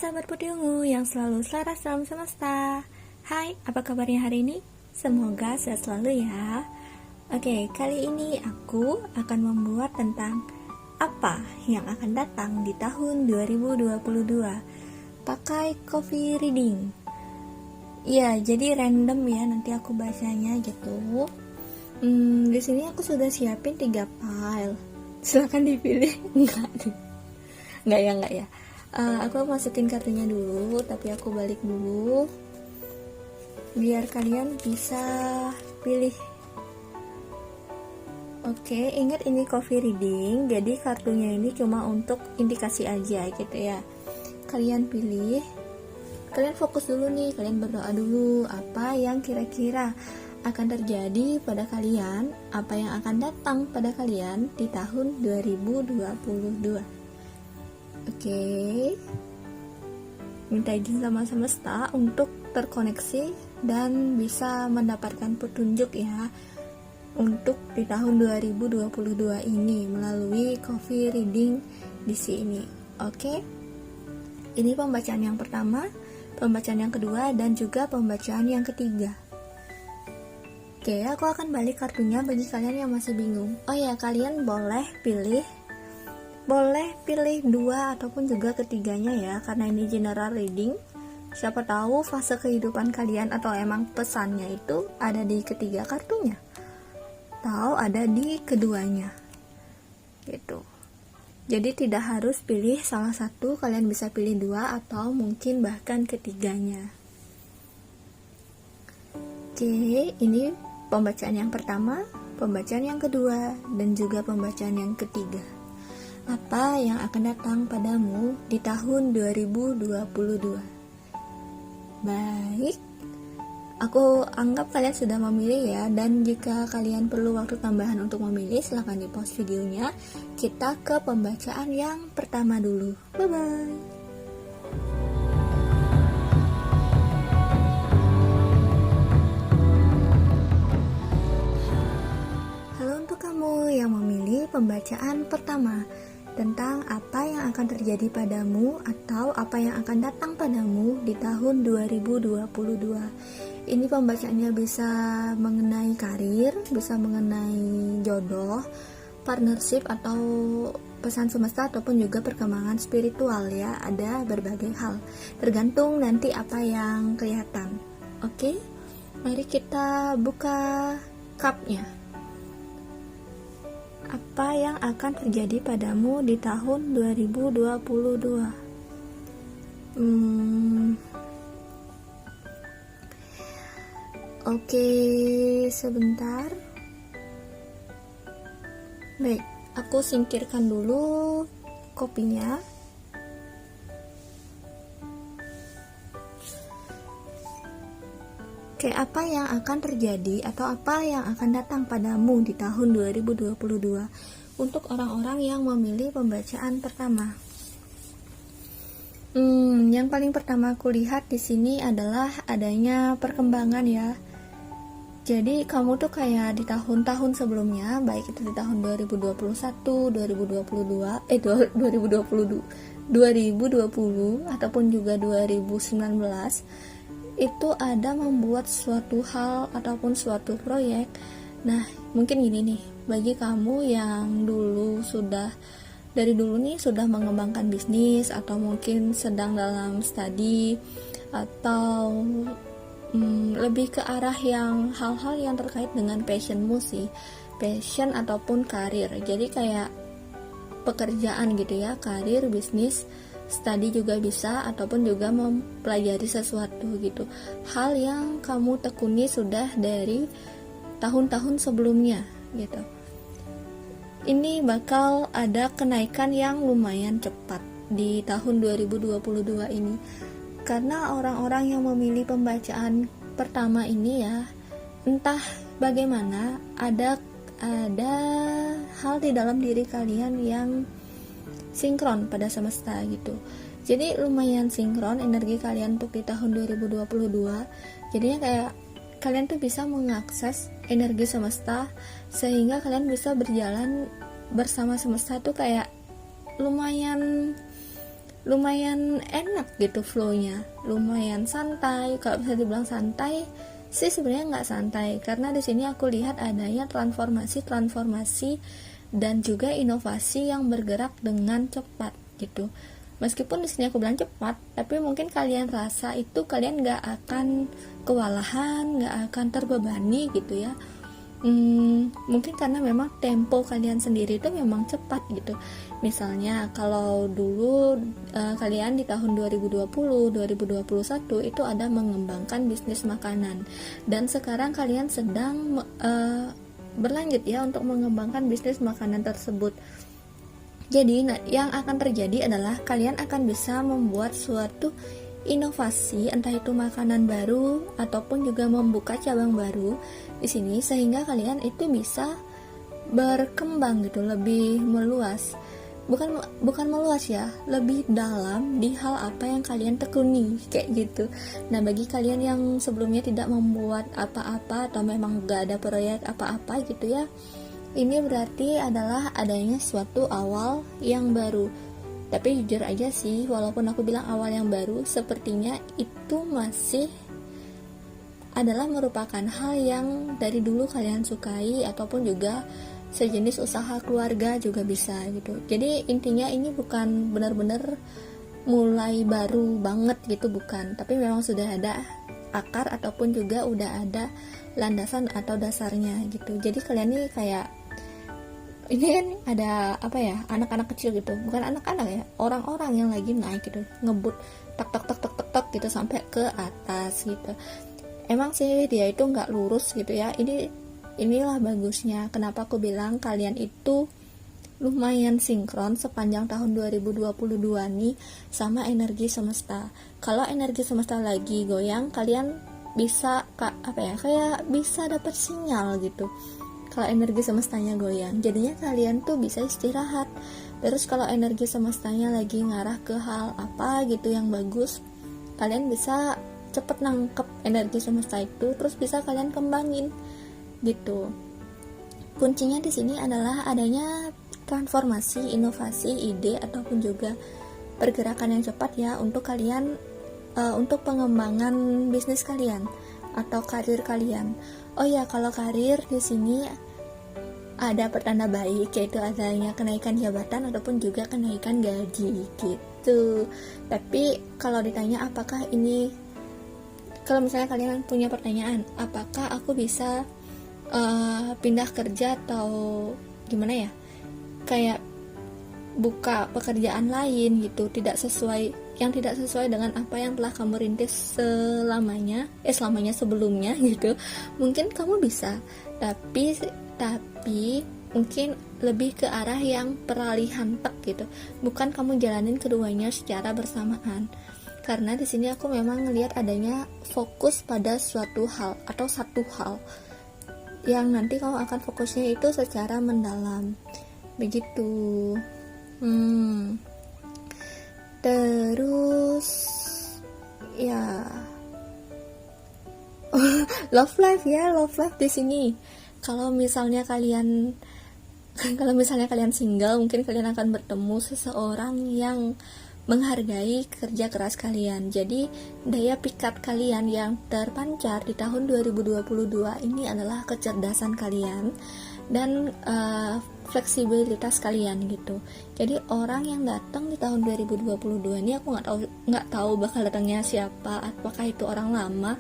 sahabat putih ungu yang selalu selaras dalam semesta. Hai, apa kabarnya hari ini? Semoga sehat selalu ya. Oke, kali ini aku akan membuat tentang apa yang akan datang di tahun 2022 pakai coffee reading. Ya, jadi random ya nanti aku bacanya gitu. Di sini aku sudah siapin 3 file. Silahkan dipilih. Enggak ya. Aku masukin kartunya dulu, tapi aku balik dulu biar kalian bisa pilih. Oke, ingat ini coffee reading, jadi kartunya ini cuma untuk indikasi aja gitu ya. Kalian pilih, kalian fokus dulu nih, kalian berdoa dulu apa yang kira-kira akan terjadi pada kalian, apa yang akan datang pada kalian di tahun 2022. Oke, minta izin sama semesta untuk terkoneksi dan bisa mendapatkan petunjuk ya untuk di tahun 2022 ini melalui coffee reading di sini. Oke, ini pembacaan yang pertama, pembacaan yang kedua, dan juga pembacaan yang ketiga. Oke, aku akan balik kartunya bagi kalian yang masih bingung. Oh ya, kalian boleh pilih 2 ataupun juga ketiganya ya, karena ini general reading. Siapa tahu fase kehidupan kalian atau emang pesannya itu ada di ketiga kartunya atau ada di keduanya gitu. Jadi tidak harus pilih salah satu, kalian bisa pilih 2 atau mungkin bahkan ketiganya. Oke, ini pembacaan yang pertama, pembacaan yang kedua, dan juga pembacaan yang ketiga. Apa yang akan datang padamu di tahun 2022? Baik, aku anggap kalian sudah memilih ya, dan jika kalian perlu waktu tambahan untuk memilih, silahkan di pause videonya. Kita ke pembacaan yang pertama dulu. Bye-bye. Halo untuk kamu yang memilih pembacaan pertama tentang apa yang akan terjadi padamu atau apa yang akan datang padamu di tahun 2022. Ini pembacaannya bisa mengenai karir, bisa mengenai jodoh, partnership, atau pesan semesta, ataupun juga perkembangan spiritual ya. Ada berbagai hal, tergantung nanti apa yang kelihatan. Oke, mari kita buka cupnya. Apa yang akan terjadi padamu di tahun 2022? Oke, sebentar. Baik, aku singkirkan dulu kopinya. Oke, apa yang akan terjadi atau apa yang akan datang padamu di tahun 2022 untuk orang-orang yang memilih pembacaan pertama? Yang paling pertama aku lihat di sini adalah adanya perkembangan ya. Jadi kamu tuh kayak di tahun-tahun sebelumnya, baik itu di tahun 2021, 2020 ataupun juga 2019, itu ada membuat suatu hal ataupun suatu proyek. Nah, mungkin gini nih, bagi kamu yang dari dulu nih sudah mengembangkan bisnis, atau mungkin sedang dalam studi, atau lebih ke arah yang hal-hal yang terkait dengan passionmu sih, passion ataupun karir. Jadi kayak pekerjaan gitu ya, karir, bisnis, study juga bisa, ataupun juga mempelajari sesuatu gitu. Hal yang kamu tekuni sudah dari tahun-tahun sebelumnya gitu. Ini bakal ada kenaikan yang lumayan cepat di tahun 2022 ini. Karena orang-orang yang memilih pembacaan pertama ini ya, entah bagaimana ada hal di dalam diri kalian yang sinkron pada semesta gitu. Jadi lumayan sinkron energi kalian untuk di tahun 2022. Jadinya kayak kalian tuh bisa mengakses energi semesta, sehingga kalian bisa berjalan bersama semesta tuh kayak lumayan lumayan enak gitu flownya, lumayan santai. Kalau bisa dibilang santai sih sebenarnya nggak santai, karena di sini aku lihat adanya transformasi dan juga inovasi yang bergerak dengan cepat gitu. Meskipun di sini aku bilang cepat, tapi mungkin kalian rasa itu kalian nggak akan kewalahan, nggak akan terbebani gitu ya. Mungkin karena memang tempo kalian sendiri itu memang cepat gitu. Misalnya kalau dulu kalian di tahun 2020, 2021 itu ada mengembangkan bisnis makanan, dan sekarang kalian sedang berlanjut ya untuk mengembangkan bisnis makanan tersebut. Jadi yang akan terjadi adalah kalian akan bisa membuat suatu inovasi, entah itu makanan baru ataupun juga membuka cabang baru di sini, sehingga kalian itu bisa berkembang gitu, lebih meluas. Bukan meluas ya, lebih dalam di hal apa yang kalian tekuni kayak gitu. Nah, bagi kalian yang sebelumnya tidak membuat apa-apa atau memang gak ada proyek apa-apa gitu ya, ini berarti adalah adanya suatu awal yang baru. Tapi jujur aja sih, walaupun aku bilang awal yang baru, sepertinya itu masih adalah merupakan hal yang dari dulu kalian sukai, ataupun juga sejenis usaha keluarga juga bisa gitu. Jadi intinya ini bukan benar-benar mulai baru banget gitu, bukan, tapi memang sudah ada akar ataupun juga udah ada landasan atau dasarnya gitu. Jadi kalian nih kayak ini kan ada apa ya, anak-anak kecil gitu, bukan anak-anak ya, orang-orang yang lagi naik gitu, ngebut tak tak tak tak tak tak gitu sampai ke atas gitu. Emang sih dia itu nggak lurus gitu ya. Inilah bagusnya kenapa aku bilang kalian itu lumayan sinkron sepanjang tahun 2022 nih sama energi semesta. Kalau energi semesta lagi goyang, kalian bisa kayak bisa dapat sinyal gitu. Kalau energi semestanya goyang, jadinya kalian tuh bisa istirahat. Terus kalau energi semestanya lagi ngarah ke hal apa gitu yang bagus, kalian bisa cepet nangkep energi semesta itu, terus bisa kalian kembangin gitu. Kuncinya di sini adalah adanya transformasi, inovasi, ide ataupun juga pergerakan yang cepat ya untuk kalian, untuk pengembangan bisnis kalian atau karir kalian. Oh ya, kalau karir di sini ada pertanda baik, yaitu adanya kenaikan jabatan ataupun juga kenaikan gaji gitu. Tapi kalau ditanya apakah ini, kalau misalnya kalian punya pertanyaan, apakah aku bisa pindah kerja atau gimana ya, kayak buka pekerjaan lain gitu, yang tidak sesuai dengan apa yang telah kamu rintis selamanya sebelumnya gitu, mungkin kamu bisa, tapi mungkin lebih ke arah yang peralihan gitu, bukan kamu jalanin keduanya secara bersamaan. Karena di sini aku memang ngelihat adanya fokus pada suatu hal atau satu hal yang nanti kamu akan fokusnya itu secara mendalam begitu. Terus ya love life di sini. Kalau misalnya kalian single, mungkin kalian akan bertemu seseorang yang menghargai kerja keras kalian. Jadi daya pikat kalian yang terpancar di tahun 2022 ini adalah kecerdasan kalian dan fleksibilitas kalian gitu. Jadi orang yang datang di tahun 2022 ini aku nggak tahu bakal datangnya siapa, apakah itu orang lama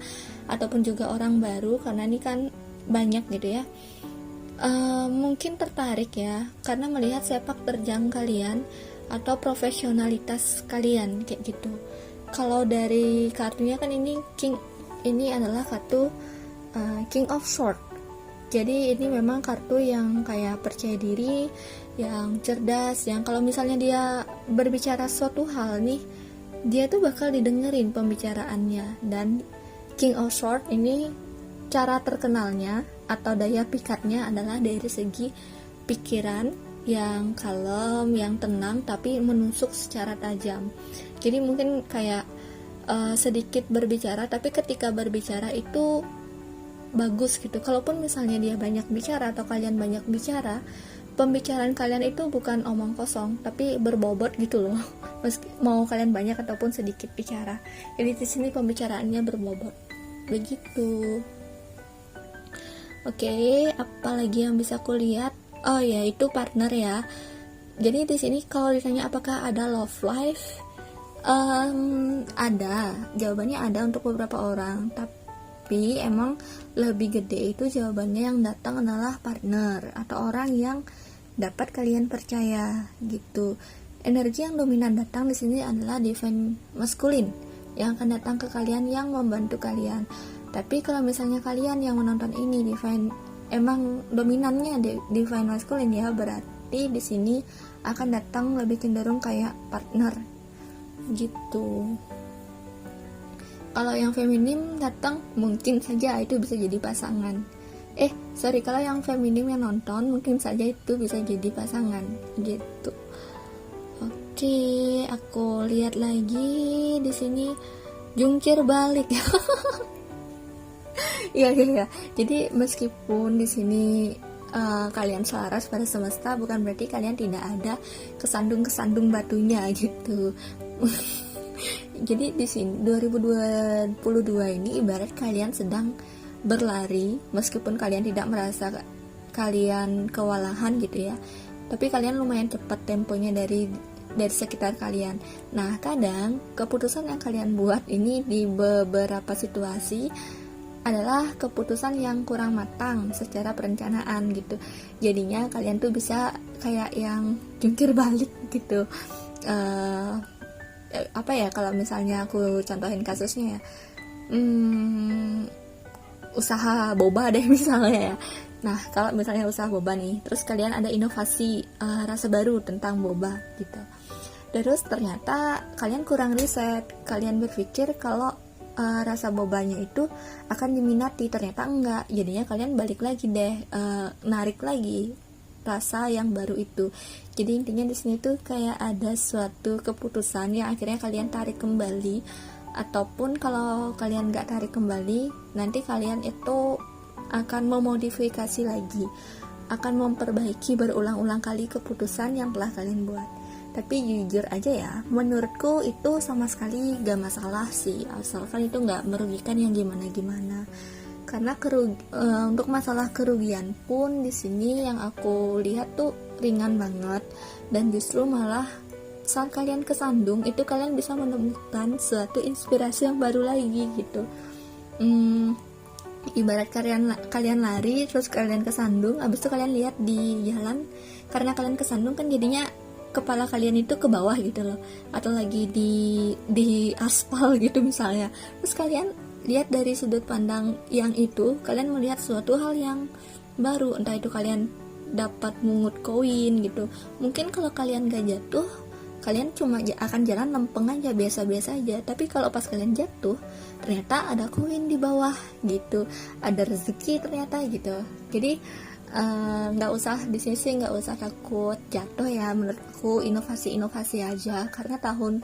ataupun juga orang baru, karena ini kan banyak gitu ya. Mungkin tertarik ya karena melihat sepak terjang kalian atau profesionalitas kalian kayak gitu. Kalau dari kartunya kan ini adalah kartu King of Swords. Jadi ini memang kartu yang kayak percaya diri, yang cerdas, yang kalau misalnya dia berbicara suatu hal nih, dia tuh bakal didengerin pembicaraannya. Dan King of Swords ini cara terkenalnya atau daya pikatnya adalah dari segi pikiran yang kalem, yang tenang, tapi menusuk secara tajam. Jadi mungkin kayak sedikit berbicara, tapi ketika berbicara itu bagus gitu. Kalaupun misalnya dia banyak bicara atau kalian banyak bicara, pembicaraan kalian itu bukan omong kosong, tapi berbobot gitu loh. mau kalian banyak ataupun sedikit bicara. Jadi di sini pembicaraannya berbobot. Begitu. Oke, apalagi yang bisa aku lihat? Oh ya, itu partner ya. Jadi di sini kalau ditanya apakah ada love life, ada. Jawabannya ada untuk beberapa orang. Tapi emang lebih gede itu jawabannya yang datang adalah partner atau orang yang dapat kalian percaya gitu. Energi yang dominan datang di sini adalah divine masculine yang akan datang ke kalian yang membantu kalian. Tapi kalau misalnya kalian yang menonton ini divine emang dominannya divine masculine ya, berarti di sini akan datang lebih cenderung kayak partner gitu. Kalau yang feminim datang mungkin saja itu bisa jadi pasangan. Kalau yang feminim yang nonton mungkin saja itu bisa jadi pasangan gitu. Oke, aku lihat lagi di sini jungkir balik. Iya. Jadi meskipun di sini kalian selaras pada semesta, bukan berarti kalian tidak ada kesandung batunya gitu. Jadi di sini 2022 ini ibarat kalian sedang berlari, meskipun kalian tidak merasa kalian kewalahan gitu ya, tapi kalian lumayan cepat temponya dari sekitar kalian. Nah, kadang keputusan yang kalian buat ini di beberapa situasi adalah keputusan yang kurang matang secara perencanaan gitu. Jadinya kalian tuh bisa kayak yang jungkir balik gitu. Kalau misalnya aku contohin kasusnya ya, usaha boba deh misalnya ya. Nah, kalau misalnya usaha boba nih, terus kalian ada inovasi rasa baru tentang boba gitu. Terus ternyata kalian kurang riset, kalian berpikir kalau rasa bobanya itu akan diminati, ternyata enggak. Jadinya kalian balik lagi deh, narik lagi rasa yang baru itu. Jadi intinya di sini tuh kayak ada suatu keputusan yang akhirnya kalian tarik kembali, ataupun kalau kalian nggak tarik kembali, nanti kalian itu akan memodifikasi lagi, akan memperbaiki berulang-ulang kali keputusan yang telah kalian buat. Tapi jujur aja ya, menurutku itu sama sekali gak masalah sih, asalkan itu gak merugikan yang gimana-gimana. Karena untuk masalah kerugian pun di sini yang aku lihat tuh ringan banget, dan justru malah saat kalian kesandung itu kalian bisa menemukan suatu inspirasi yang baru lagi gitu. Ibarat kalian lari terus kalian kesandung, abis itu kalian lihat di jalan, karena kalian kesandung kan jadinya kepala kalian itu ke bawah gitu loh, atau lagi di aspal gitu misalnya. Terus kalian lihat dari sudut pandang yang itu, kalian melihat suatu hal yang baru, entah itu kalian dapat mungut koin gitu. Mungkin kalau kalian gak jatuh, kalian cuma akan jalan lempeng aja, biasa-biasa aja. Tapi kalau pas kalian jatuh, ternyata ada koin di bawah gitu, ada rezeki ternyata gitu. Jadi nggak usah di sini, nggak usah takut jatuh ya. Menurutku inovasi aja, karena tahun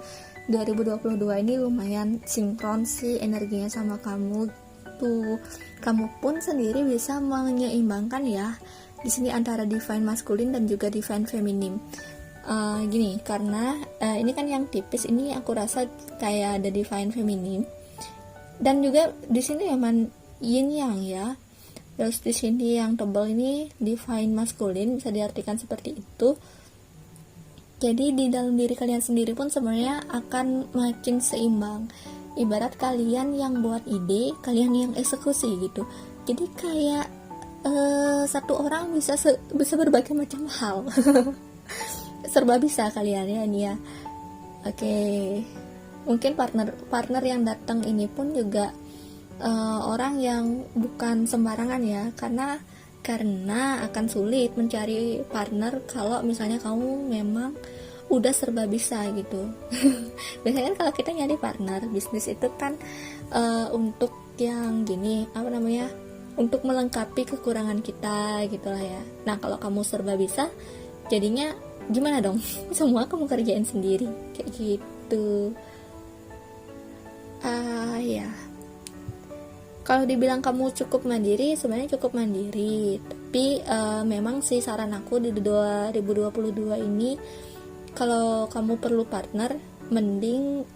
2022 ini lumayan sinkron sih energinya sama kamu tuh. Kamu pun sendiri bisa menyeimbangkan ya di sini antara divine masculine dan juga divine feminim. Gini, karena ini kan yang tipis ini aku rasa kayak ada divine feminim, dan juga di sini emang yin yang ya. Terus di sini yang tebal ini divine masculine, bisa diartikan seperti itu. Jadi di dalam diri kalian sendiri pun sebenarnya akan makin seimbang. Ibarat kalian yang buat ide, kalian yang eksekusi gitu. Jadi kayak satu orang bisa berbagai macam hal. Serba bisa kalian ya ini ya. Oke. Mungkin partner yang datang ini pun juga orang yang bukan sembarangan ya, karena akan sulit mencari partner kalau misalnya kamu memang udah serba bisa gitu. Biasanya kan kalau kita nyari partner bisnis itu kan untuk yang gini, untuk melengkapi kekurangan kita gitulah ya. Nah, kalau kamu serba bisa, jadinya gimana dong? Semua kamu kerjain sendiri kayak gitu. Ya. Kalau dibilang kamu cukup mandiri, sebenarnya cukup mandiri. Tapi memang sih saran aku di 2022 ini kalau kamu perlu partner, mending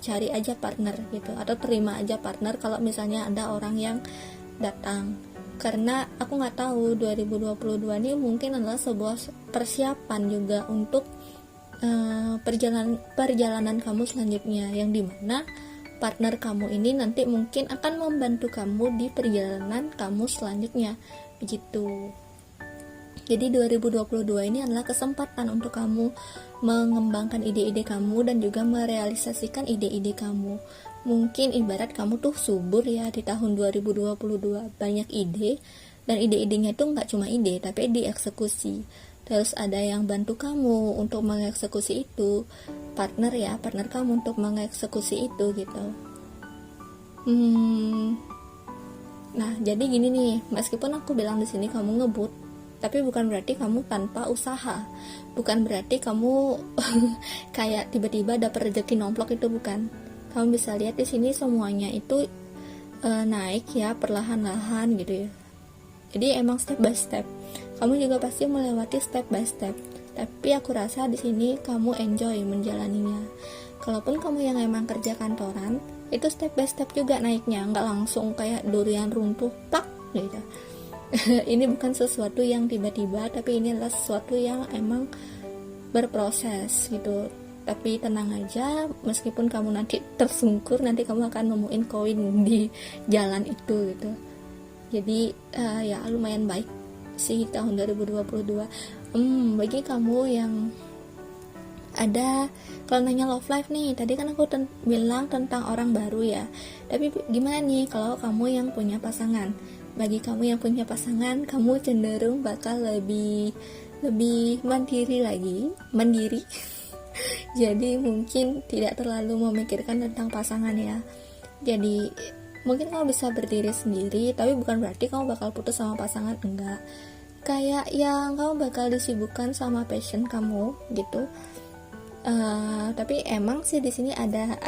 cari aja partner gitu, atau terima aja partner kalau misalnya ada orang yang datang. Karena aku nggak tahu 2022 ini mungkin adalah sebuah persiapan juga untuk perjalanan kamu selanjutnya, yang dimana partner kamu ini nanti mungkin akan membantu kamu di perjalanan kamu selanjutnya begitu. Jadi 2022 ini adalah kesempatan untuk kamu mengembangkan ide-ide kamu dan juga merealisasikan ide-ide kamu. Mungkin ibarat kamu tuh subur ya di tahun 2022, banyak ide, dan ide-idenya tuh nggak cuma ide tapi dieksekusi. Terus ada yang bantu kamu untuk mengeksekusi itu, partner kamu untuk mengeksekusi itu gitu. Nah, jadi gini nih, meskipun aku bilang di sini kamu ngebut, tapi bukan berarti kamu tanpa usaha, bukan berarti kamu kayak tiba-tiba dapat rezeki nomplok, itu bukan. Kamu bisa lihat di sini semuanya itu naik ya, perlahan-lahan gitu ya. Jadi emang step by step. Kamu juga pasti melewati step by step. Tapi aku rasa di sini kamu enjoy menjalaninya. Kalaupun kamu yang emang kerja kantoran, itu step by step juga naiknya, nggak langsung kayak durian runtuh, plak gitu. Ini bukan sesuatu yang tiba-tiba, tapi ini adalah sesuatu yang emang berproses gitu. Tapi tenang aja, meskipun kamu nanti tersungkur, nanti kamu akan nemuin koin di jalan itu gitu. Jadi ya lumayan baik sih tahun 2022. Bagi kamu yang ada, kalau nanya love life nih, tadi kan aku bilang tentang orang baru ya. Tapi gimana nih kalau kamu yang punya pasangan? Bagi kamu yang punya pasangan, kamu cenderung bakal lebih mandiri. Jadi mungkin tidak terlalu memikirkan tentang pasangan ya. Jadi mungkin kamu bisa berdiri sendiri, tapi bukan berarti kamu bakal putus sama pasangan, enggak. Kayak yang kamu bakal disibukkan sama passion kamu gitu. Tapi emang sih di sini ada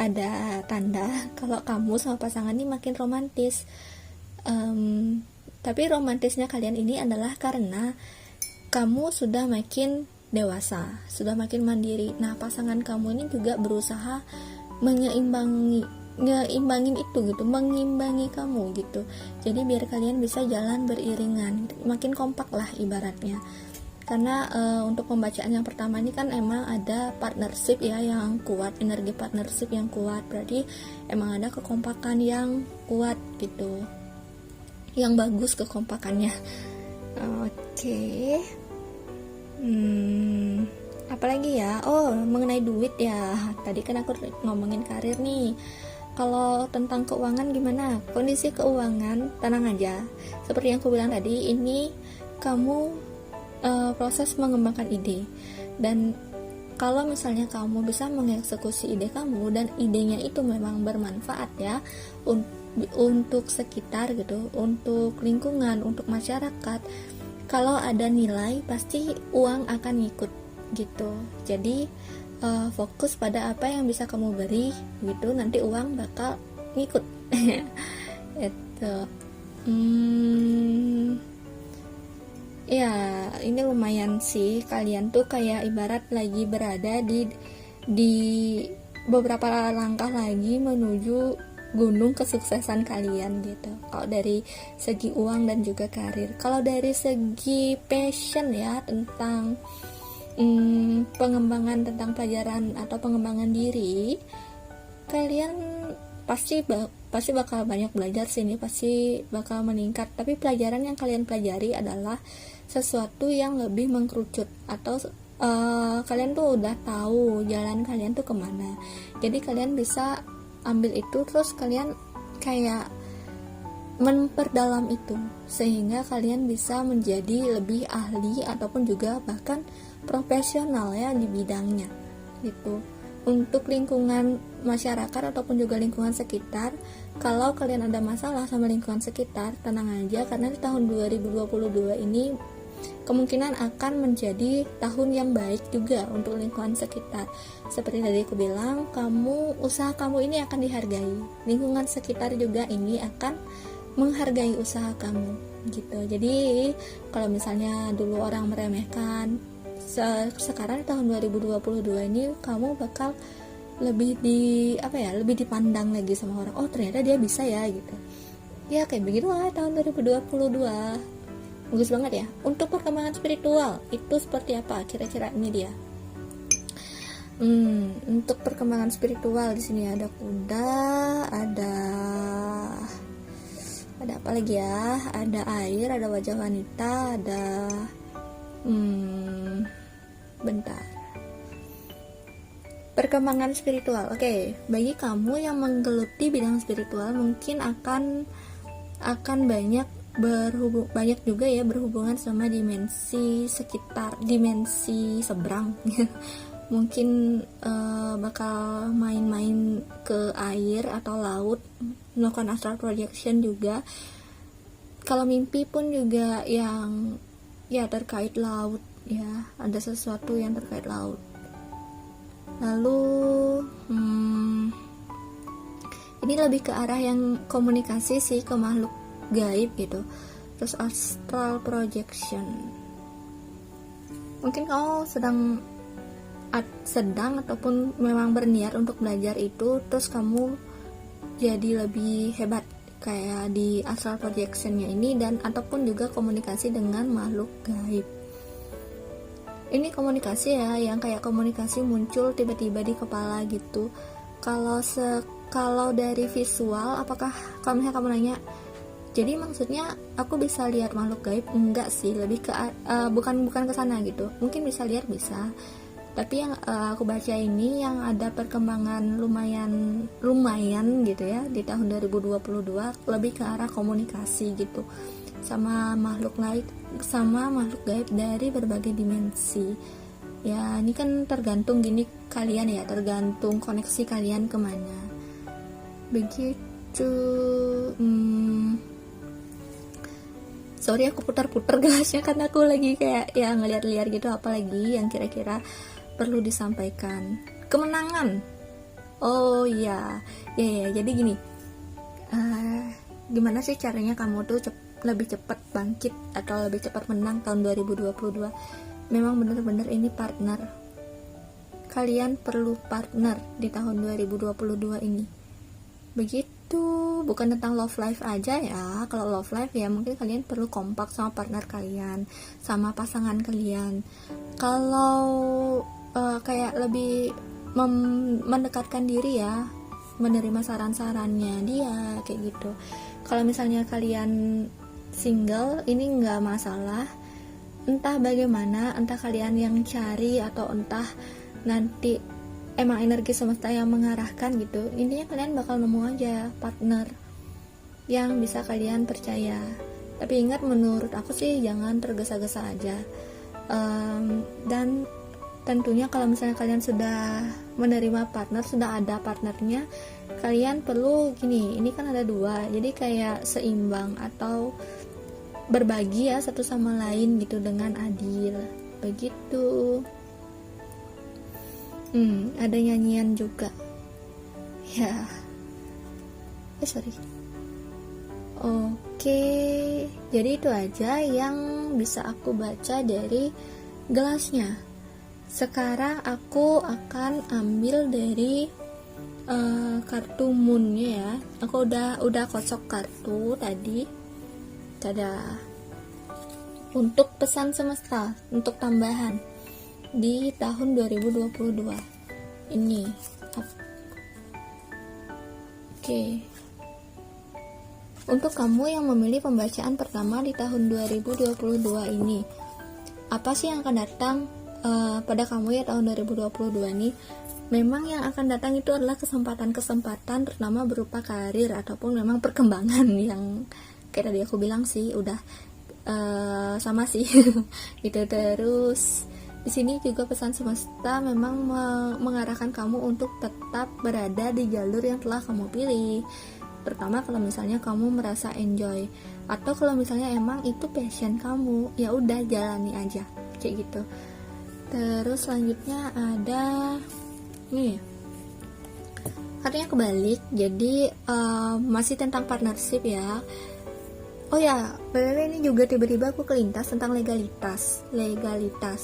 tanda kalau kamu sama pasangan ini makin romantis. Tapi romantisnya kalian ini adalah karena kamu sudah makin dewasa, sudah makin mandiri. Nah, pasangan kamu ini juga berusaha mengimbangi itu gitu, mengimbangi kamu gitu. Jadi biar kalian bisa jalan beriringan, makin kompak lah ibaratnya. Karena untuk pembacaan yang pertama ini kan emang ada partnership ya yang kuat, energi partnership yang kuat, berarti emang ada kekompakan yang kuat gitu, yang bagus kekompakannya. Oke. Apalagi ya, mengenai duit ya, tadi kan aku ngomongin karir nih. Kalau tentang keuangan gimana? Kondisi keuangan tenang aja, seperti yang aku bilang tadi, ini kamu proses mengembangkan ide, dan kalau misalnya kamu bisa mengeksekusi ide kamu dan idenya itu memang bermanfaat ya untuk sekitar gitu, untuk lingkungan, untuk masyarakat, kalau ada nilai pasti uang akan ngikut gitu. Jadi fokus pada apa yang bisa kamu beri gitu, nanti uang bakal ngikut. Itu ya, ini lumayan sih, kalian tuh kayak ibarat lagi berada di beberapa langkah lagi menuju gunung kesuksesan kalian gitu. Kalau dari segi uang dan juga karir. Kalau dari segi passion ya, tentang pengembangan tentang pelajaran atau pengembangan diri, kalian pasti bakal banyak belajar sini, pasti bakal meningkat. Tapi pelajaran yang kalian pelajari adalah sesuatu yang lebih mengkerucut, atau kalian tuh udah tahu jalan kalian tuh kemana. Jadi kalian bisa ambil itu, terus kalian kayak memperdalam itu, sehingga kalian bisa menjadi lebih ahli ataupun juga bahkan profesional ya di bidangnya gitu. Untuk lingkungan masyarakat ataupun juga lingkungan sekitar, kalau kalian ada masalah sama lingkungan sekitar, tenang aja, karena di tahun 2022 ini kemungkinan akan menjadi tahun yang baik juga untuk lingkungan sekitar. Seperti tadi aku bilang, usaha kamu ini akan dihargai, lingkungan sekitar juga ini akan menghargai usaha kamu gitu. Jadi kalau misalnya dulu orang meremehkan sekarang tahun 2022 ini kamu bakal lebih lebih dipandang lagi sama orang, oh ternyata dia bisa ya gitu ya, kayak begitu lah tahun 2022. Bagus banget ya. Untuk perkembangan spiritual itu seperti apa kira-kira? Ini dia. Untuk perkembangan spiritual di sini ada kuda, ada apa lagi ya? Ada air, ada wajah wanita, ada bentar. Perkembangan spiritual. Oke, bagi kamu yang menggeluti bidang spiritual mungkin akan banyak juga ya berhubungan sama dimensi sekitar, dimensi seberang. Mungkin bakal main-main ke air atau laut, melakukan astral projection juga. Kalau mimpi pun juga yang ya terkait laut ya, ada sesuatu yang terkait laut. Lalu ini lebih ke arah yang komunikasi sih, ke makhluk gaib gitu. Terus astral projection, mungkin kamu sedang ataupun memang berniat untuk belajar itu, terus kamu jadi lebih hebat kayak di astral projectionnya ini, dan ataupun juga komunikasi dengan makhluk gaib. Ini komunikasi ya, yang kayak komunikasi muncul tiba-tiba di kepala gitu. Kalau dari visual, apakah kalau misalnya kamu nanya, jadi maksudnya aku bisa lihat makhluk gaib? Enggak sih, lebih ke bukan ke sana gitu. Mungkin bisa lihat, bisa. Tapi yang aku baca ini yang ada perkembangan lumayan gitu ya di tahun 2022, lebih ke arah komunikasi gitu sama makhluk gaib dari berbagai dimensi. Ya, ini kan tergantung gini kalian ya, tergantung koneksi kalian kemana. Begitu. Sorry aku putar-putar gelasnya karena aku lagi kayak ya ngeliat-liat gitu, apalagi yang kira-kira perlu disampaikan. Kemenangan. Oh iya, ya jadi gini. Gimana sih caranya kamu tuh lebih cepat bangkit atau lebih cepat menang tahun 2022? Memang benar-benar ini partner. Kalian perlu partner di tahun 2022 ini. Begitu, bukan tentang love life aja ya. Kalau love life ya mungkin kalian perlu kompak sama partner kalian, sama pasangan kalian. Kalau kayak lebih mendekatkan diri ya, menerima saran-sarannya dia kayak gitu. Kalau misalnya kalian single, ini nggak masalah, entah bagaimana, entah kalian yang cari atau entah nanti emang energi semesta yang mengarahkan gitu. Intinya kalian bakal nemu aja partner yang bisa kalian percaya. Tapi ingat, menurut aku sih jangan tergesa-gesa aja. Dan tentunya kalau misalnya kalian sudah menerima partner, sudah ada partnernya, kalian perlu gini, ini kan ada dua, jadi kayak seimbang atau berbagi ya satu sama lain gitu dengan adil. Begitu. Ada nyanyian juga. Ya. Sorry. Oke. Jadi itu aja yang bisa aku baca dari gelasnya. Sekarang aku akan ambil dari kartu moonnya ya. Aku udah kocok kartu tadi. Tada. Untuk pesan semesta, untuk tambahan di tahun 2022 ini. Oke. Untuk kamu yang memilih pembacaan pertama di tahun 2022 ini, apa sih yang akan datang pada kamu ya tahun 2022 ini? Memang yang akan datang itu adalah kesempatan-kesempatan, terutama berupa karir ataupun memang perkembangan yang kayak tadi aku bilang sih udah sama sih gitu. Terus di sini juga pesan semesta memang mengarahkan kamu untuk tetap berada di jalur yang telah kamu pilih. Pertama, kalau misalnya kamu merasa enjoy, atau kalau misalnya emang itu passion kamu, ya udah jalani aja kayak gitu. Terus selanjutnya ada nih, artinya kebalik, jadi masih tentang partnership ya. Oh ya, BTW ini juga tiba-tiba aku kelintas tentang legalitas.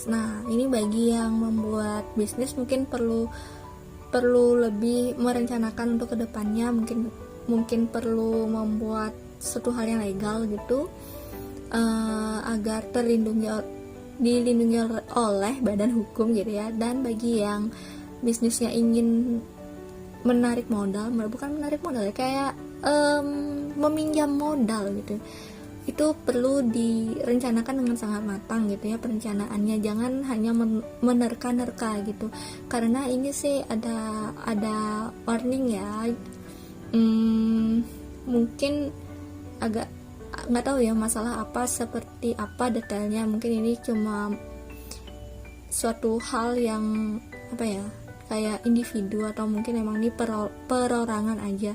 Nah, ini bagi yang membuat bisnis mungkin perlu lebih merencanakan untuk kedepannya, mungkin perlu membuat suatu hal yang legal gitu, agar dilindungi oleh badan hukum gitu ya. Dan bagi yang bisnisnya ingin menarik modal, bukan menarik modal ya, kayak meminjam modal gitu, itu perlu direncanakan dengan sangat matang gitu ya perencanaannya, jangan hanya menerka-nerka gitu, karena ini sih ada warning ya. Mungkin agak nggak tahu ya masalah apa, seperti apa detailnya, mungkin ini cuma suatu hal yang apa ya, kayak individu atau mungkin emang ini perorangan aja.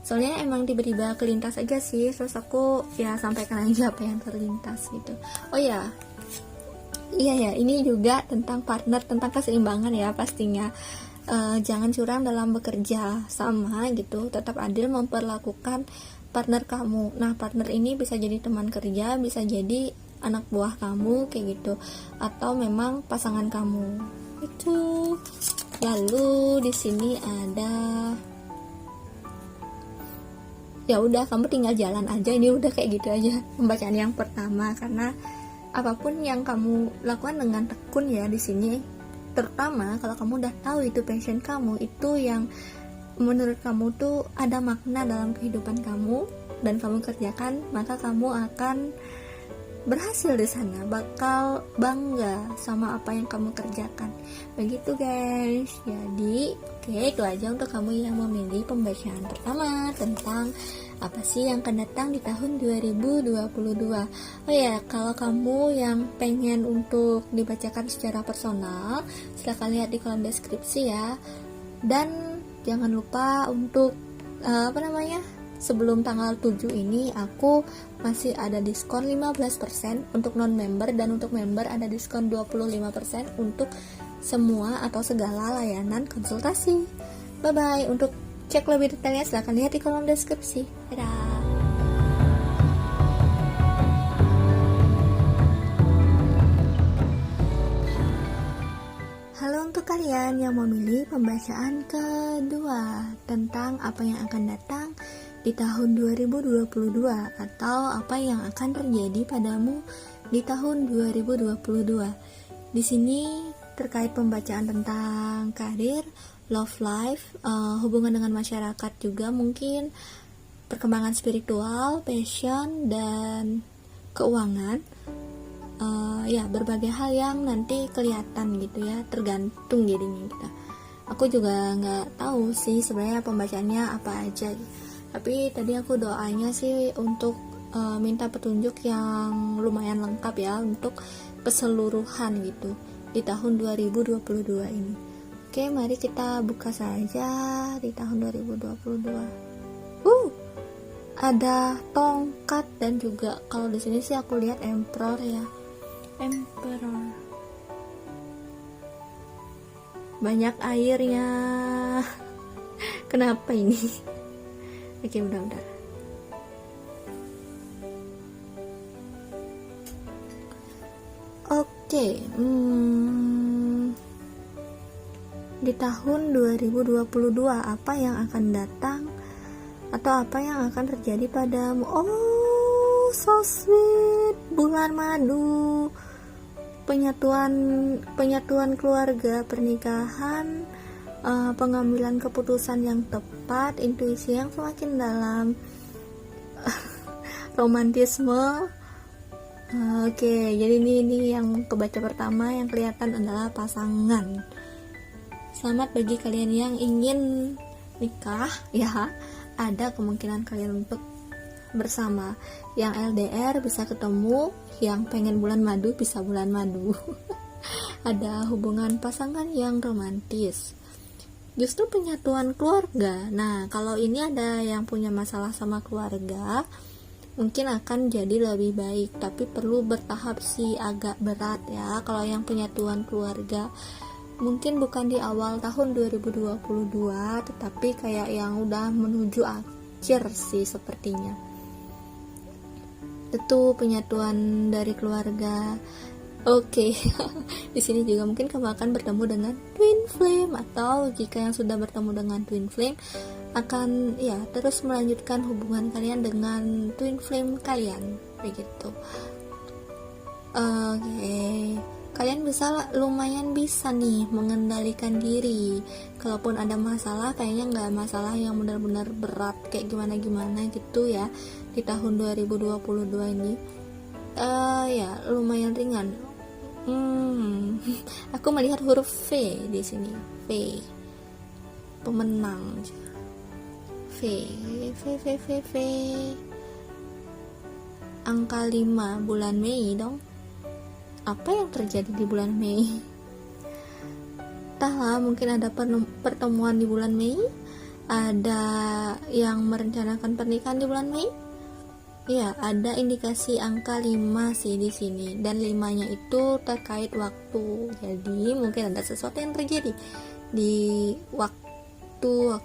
Soalnya emang tiba-tiba kelintas aja sih, terus aku ya sampaikan aja apa yang terlintas gitu. Oh ya, iya ini juga tentang partner, tentang keseimbangan ya pastinya. Jangan curang dalam bekerja sama gitu, tetap adil memperlakukan partner kamu. Nah, partner ini bisa jadi teman kerja, bisa jadi anak buah kamu kayak gitu, atau memang pasangan kamu itu. Lalu di sini ada, ya udah kamu tinggal jalan aja, ini udah kayak gitu aja pembacaan yang pertama, karena apapun yang kamu lakukan dengan tekun ya di sini, terutama kalau kamu udah tahu itu passion kamu, itu yang menurut kamu tuh ada makna dalam kehidupan kamu dan kamu kerjakan, maka kamu akan berhasil di sana, bakal bangga sama apa yang kamu kerjakan. Begitu guys. Jadi oke, itu aja untuk kamu yang memilih pembacaan pertama tentang apa sih yang akan datang di tahun 2022. Oh ya, kalau kamu yang pengen untuk dibacakan secara personal, silahkan lihat di kolom deskripsi ya. Dan jangan lupa untuk sebelum tanggal 7 ini aku masih ada diskon 15% untuk non-member, dan untuk member ada diskon 25% untuk semua atau segala layanan konsultasi. Bye bye. Untuk cek lebih detailnya silahkan lihat di kolom deskripsi. Dadah. Halo untuk kalian yang memilih pembacaan kedua tentang apa yang akan datang di tahun 2022 atau apa yang akan terjadi padamu di tahun 2022. Di sini terkait pembacaan tentang karir, love life, hubungan dengan masyarakat juga, mungkin perkembangan spiritual, passion, dan keuangan. Ya berbagai hal yang nanti kelihatan gitu ya, tergantung jadinya kita. Aku juga nggak tahu sih sebenarnya pembacaannya apa aja. Tapi tadi aku doanya sih untuk minta petunjuk yang lumayan lengkap ya untuk keseluruhan gitu di tahun 2022 ini. Oke, mari kita buka saja di tahun 2022. Ada tongkat dan juga kalau di sini sih aku lihat emperor ya. Emperor. Banyak airnya. Kenapa ini? Oke, udah. Oke, di tahun 2022 apa yang akan datang atau apa yang akan terjadi padamu? Oh, so sweet. Bulan madu, penyatuan keluarga, pernikahan, pengambilan keputusan yang tepat, intuisi yang semakin dalam, romantisme. Oke, jadi ini yang kebaca pertama, yang kelihatan adalah pasangan. Selamat bagi kalian yang ingin nikah ya, ada kemungkinan kalian untuk bersama. Yang LDR bisa ketemu, yang pengen bulan madu bisa bulan madu. Ada hubungan pasangan yang romantis. Justru penyatuan keluarga. Nah, kalau ini ada yang punya masalah sama keluarga, mungkin akan jadi lebih baik, tapi perlu bertahap sih, agak berat ya. Kalau yang penyatuan keluarga mungkin bukan di awal tahun 2022, tetapi kayak yang udah menuju akhir sih sepertinya. Tentu penyatuan dari keluarga. Oke. Di sini juga mungkin kamu akan bertemu dengan twin flame, atau jika yang sudah bertemu dengan twin flame akan ya terus melanjutkan hubungan kalian dengan twin flame kalian, begitu. Oke. Kalian lumayan bisa nih mengendalikan diri. Kalaupun ada masalah, kayaknya nggak masalah yang benar-benar berat kayak gimana gitu ya di tahun 2022 ini. Ya lumayan ringan. Aku melihat huruf V di sini. V, pemenang. V. Angka 5 bulan Mei dong. Apa yang terjadi di bulan Mei? Entahlah, mungkin ada pertemuan di bulan Mei, ada yang merencanakan pernikahan di bulan Mei. Ya, ada indikasi angka 5 sih di sini, dan 5-nya itu terkait waktu. Jadi mungkin ada sesuatu yang terjadi di waktu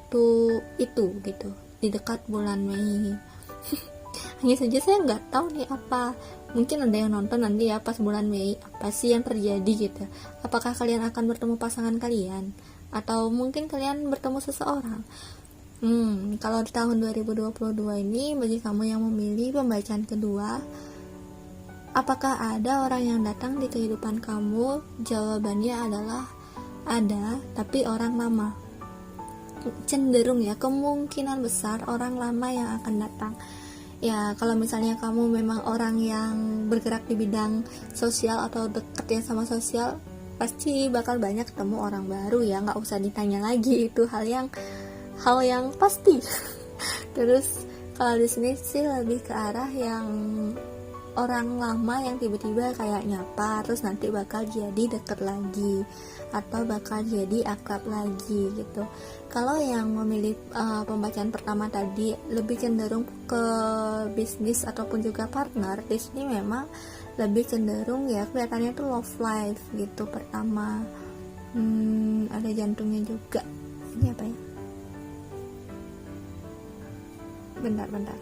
itu gitu, di dekat bulan Mei. Hanya saja saya nggak tahu nih apa. Mungkin ada yang nonton nanti ya pas bulan Mei, apa sih yang terjadi gitu. Apakah kalian akan bertemu pasangan kalian, atau mungkin kalian bertemu seseorang. Kalau di tahun 2022 ini, bagi kamu yang memilih pembacaan kedua, apakah ada orang yang datang di kehidupan kamu? Jawabannya adalah ada, tapi orang lama. Cenderung ya, kemungkinan besar orang lama yang akan datang. Ya, kalau misalnya kamu memang orang yang bergerak di bidang sosial atau dekatnya sama sosial, pasti bakal banyak ketemu orang baru ya, nggak usah ditanya lagi, itu hal yang pasti. Terus kalau di sini sih lebih ke arah yang orang lama yang tiba-tiba kayak nyapa, terus nanti bakal jadi deket lagi atau bakal jadi akrab lagi gitu. Kalau yang memilih pembacaan pertama tadi lebih cenderung ke bisnis ataupun juga partner, di sini memang lebih cenderung ya kelihatannya tuh love life gitu pertama. Ada jantungnya juga. Ini apa ya? Bentar.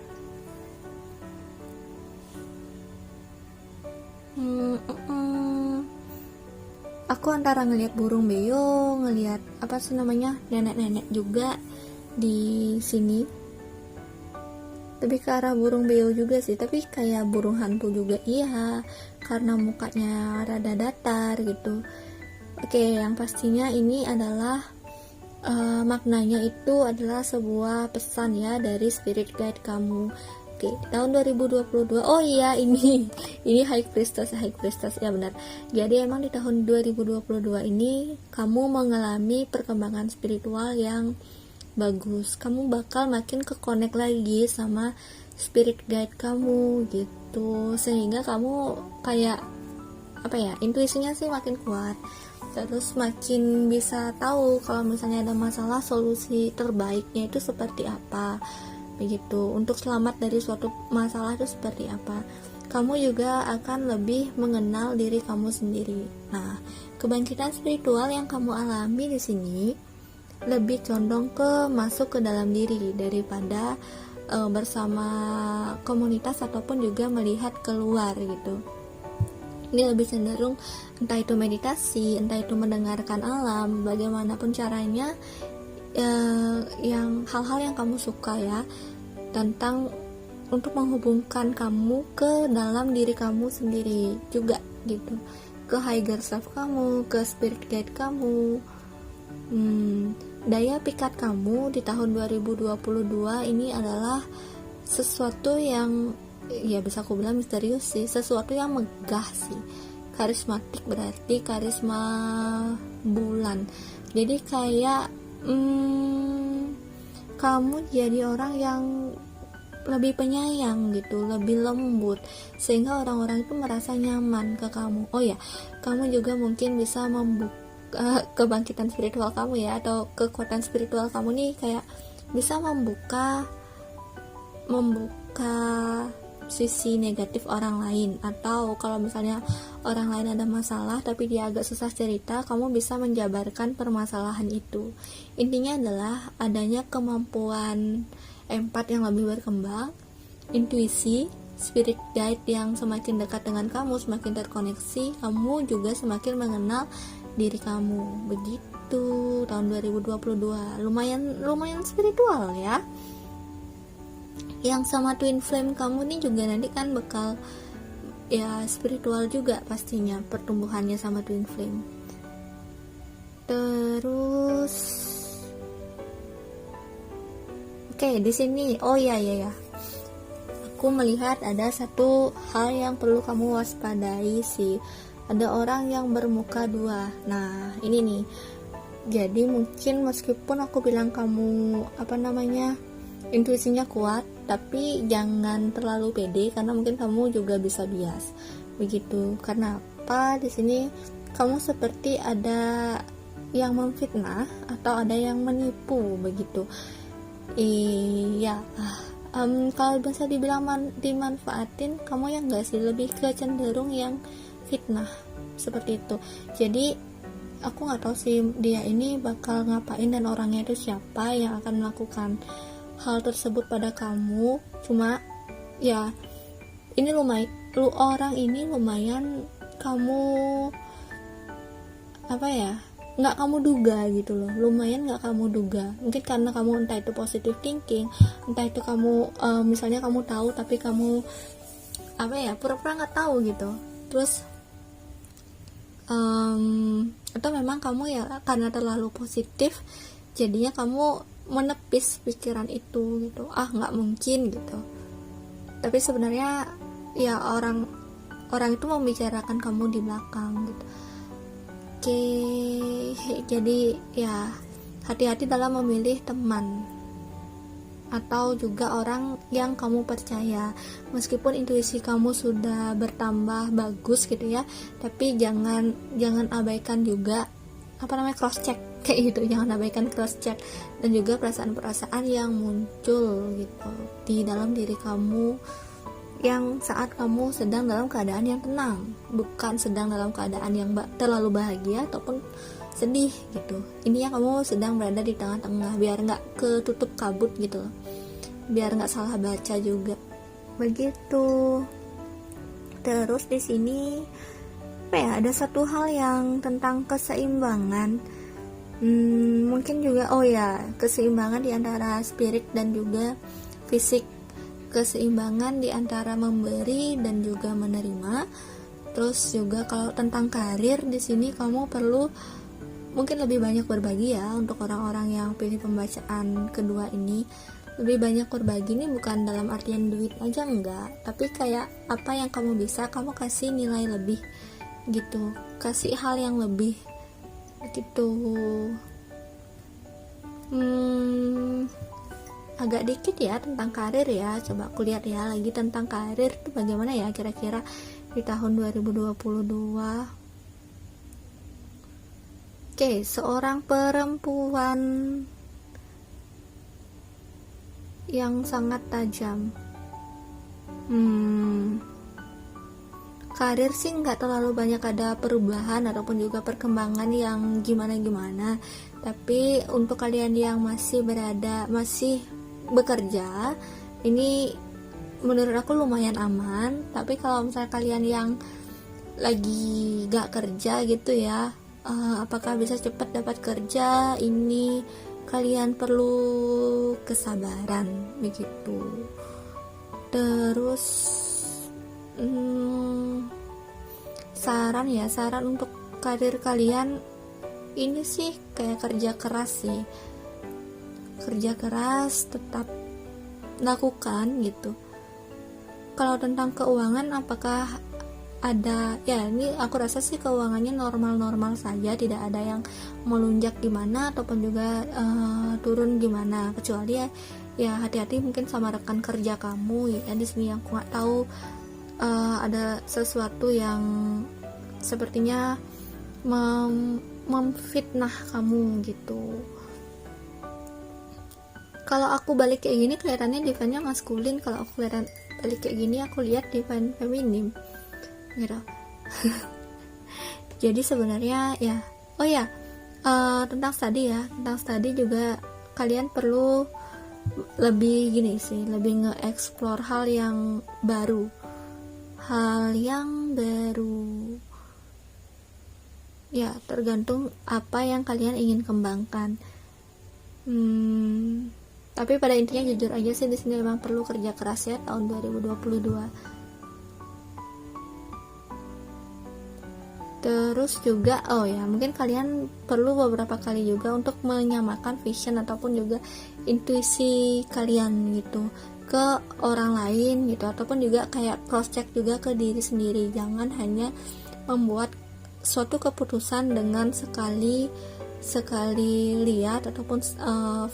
Aku antara ngelihat burung beo, ngelihat apa sih namanya, nenek-nenek juga di sini. Tapi ke arah burung beo juga sih, tapi kayak burung hantu juga iya, karena mukanya rada datar gitu. Oke, yang pastinya ini adalah maknanya itu adalah sebuah pesan ya dari spirit guide kamu. Oke, tahun 2022. Oh iya, ini High Priestess ya benar. Jadi emang di tahun 2022 ini kamu mengalami perkembangan spiritual yang bagus. Kamu bakal makin ke-connect lagi sama spirit guide kamu gitu. Sehingga kamu kayak apa ya? Intuisinya sih makin kuat. Terus makin bisa tahu kalau misalnya ada masalah, solusi terbaiknya itu seperti apa. Begitu, untuk selamat dari suatu masalah itu seperti apa. Kamu juga akan lebih mengenal diri kamu sendiri. Nah, kebangkitan spiritual yang kamu alami di sini lebih condong ke masuk ke dalam diri daripada bersama komunitas ataupun juga melihat keluar gitu. Ini lebih cenderung entah itu meditasi, entah itu mendengarkan alam, bagaimanapun caranya, yang hal-hal yang kamu suka ya, tentang untuk menghubungkan kamu ke dalam diri kamu sendiri juga gitu, ke higher self kamu, ke spirit guide kamu. Daya pikat kamu di tahun 2022 ini adalah sesuatu yang ya bisa aku bilang misterius sih, sesuatu yang megah sih. Karismatik berarti karisma bulan. Jadi kayak kamu jadi orang yang lebih penyayang gitu, lebih lembut, sehingga orang-orang itu merasa nyaman ke kamu. Oh ya, kamu juga mungkin bisa membuka kebangkitan spiritual kamu ya, atau kekuatan spiritual kamu nih kayak bisa membuka sisi negatif orang lain, atau kalau misalnya orang lain ada masalah tapi dia agak susah cerita, kamu bisa menjabarkan permasalahan itu. Intinya adalah adanya kemampuan empat yang lebih berkembang, intuisi, spirit guide yang semakin dekat dengan kamu, semakin terkoneksi, kamu juga semakin mengenal diri kamu. Begitu tahun 2022. Lumayan spiritual ya. Yang sama twin flame kamu nih juga nanti kan bakal ya spiritual juga pastinya pertumbuhannya sama twin flame. Terus oke, di sini ya. Aku melihat ada satu hal yang perlu kamu waspadai sih. Ada orang yang bermuka dua. Nah, ini nih. Jadi mungkin meskipun aku bilang kamu intuisinya kuat, tapi jangan terlalu pede karena mungkin kamu juga bisa bias. Begitu. Karena apa? Di sini kamu seperti ada yang memfitnah atau ada yang menipu begitu. Iya. Kalau bisa dibilang dimanfaatin, kamu yang enggak sih, lebih ke cenderung yang fitnah seperti itu. Jadi aku nggak tahu sih dia ini bakal ngapain dan orangnya itu siapa yang akan melakukan hal tersebut pada kamu. Cuma ya ini orang ini lumayan kamu nggak kamu duga gitu loh, lumayan nggak kamu duga. Mungkin karena kamu entah itu positive thinking, entah itu kamu misalnya kamu tahu tapi kamu pura-pura nggak tahu gitu. Terus atau memang kamu ya karena terlalu positif jadinya kamu menepis pikiran itu gitu, nggak mungkin gitu. Tapi sebenarnya ya orang itu membicarakan kamu di belakang gitu. Oke, jadi ya hati-hati dalam memilih teman atau juga orang yang kamu percaya. Meskipun intuisi kamu sudah bertambah bagus gitu ya, tapi jangan abaikan juga cross check kayak gitu. Jangan abaikan cross check dan juga perasaan-perasaan yang muncul gitu di dalam diri kamu yang saat kamu sedang dalam keadaan yang tenang, bukan sedang dalam keadaan yang terlalu bahagia ataupun sedih gitu. Ini yang kamu sedang berada di tengah-tengah, biar nggak ketutup kabut gitu loh, biar nggak salah baca juga begitu. Terus di sini ada satu hal yang tentang keseimbangan. Mungkin juga keseimbangan di antara spirit dan juga fisik, keseimbangan di antara memberi dan juga menerima. Terus juga kalau tentang karir di sini kamu perlu mungkin lebih banyak berbagi ya. Untuk orang-orang yang pilih pembacaan kedua ini, lebih banyak berbagi ini bukan dalam artian duit aja enggak, tapi kayak apa yang kamu bisa kamu kasih nilai lebih gitu, kasih hal yang lebih gitu. Agak dikit ya tentang karir ya. Coba aku lihat ya lagi tentang karir itu bagaimana ya kira-kira di tahun 2022. Oke, seorang perempuan yang sangat tajam. Karir sih nggak terlalu banyak ada perubahan ataupun juga perkembangan yang gimana-gimana. Tapi untuk kalian yang masih bekerja, ini menurut aku lumayan aman. Tapi kalau misalnya kalian yang lagi gak kerja gitu ya, apakah bisa cepat dapat kerja, ini kalian perlu kesabaran begitu. Terus saran untuk karir kalian ini sih kayak kerja keras sih, kerja keras tetap lakukan gitu. Kalau tentang keuangan, apakah ada ini aku rasa sih keuangannya normal-normal saja, tidak ada yang melunjak gimana ataupun juga turun gimana, kecuali ya hati-hati mungkin sama rekan kerja kamu ya. Di sini aku nggak tahu ada sesuatu yang sepertinya memfitnah kamu gitu. Kalau aku balik kayak gini kelihatannya divine-nya maskulin, kalau aku balik kayak gini aku lihat divine feminim gitu. Jadi sebenarnya ya tentang study juga kalian perlu lebih gini sih, lebih nge-explore hal yang baru, ya tergantung apa yang kalian ingin kembangkan. Tapi pada intinya jujur aja sih, di sini memang perlu kerja keras ya tahun 2022. Terus juga mungkin kalian perlu beberapa kali juga untuk menyamakan vision ataupun juga intuisi kalian gitu ke orang lain gitu, ataupun juga kayak cross check juga ke diri sendiri. Jangan hanya membuat suatu keputusan dengan sekali lihat ataupun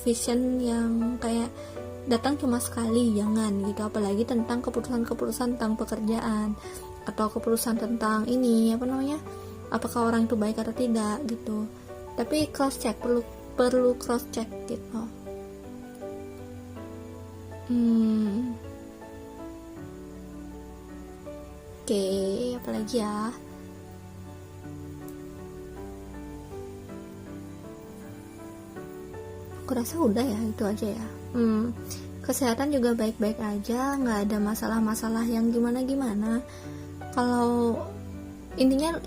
vision yang kayak datang cuma sekali, jangan gitu. Apalagi tentang keputusan tentang pekerjaan atau keputusan tentang apakah orang itu baik atau tidak gitu. Tapi cross check, perlu cross check gitu. Oke, apalagi ya? Aku rasa udah ya, itu aja ya. Kesehatan juga baik-baik aja, nggak ada masalah-masalah yang gimana-gimana. Kalau intinya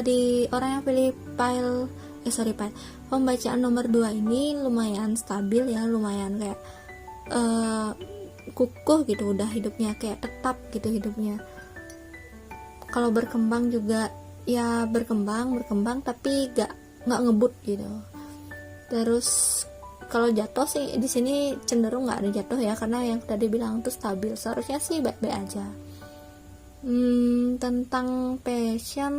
di orang yang pilih pembacaan nomor 2 ini lumayan stabil ya, lumayan kayak kukuh gitu, udah hidupnya kayak tetap gitu hidupnya. Kalau berkembang juga ya berkembang tapi nggak ngebut gitu. Terus kalau jatuh sih di sini cenderung nggak ada jatuh ya, karena yang tadi bilang tuh stabil, seharusnya sih baik-baik aja. Tentang passion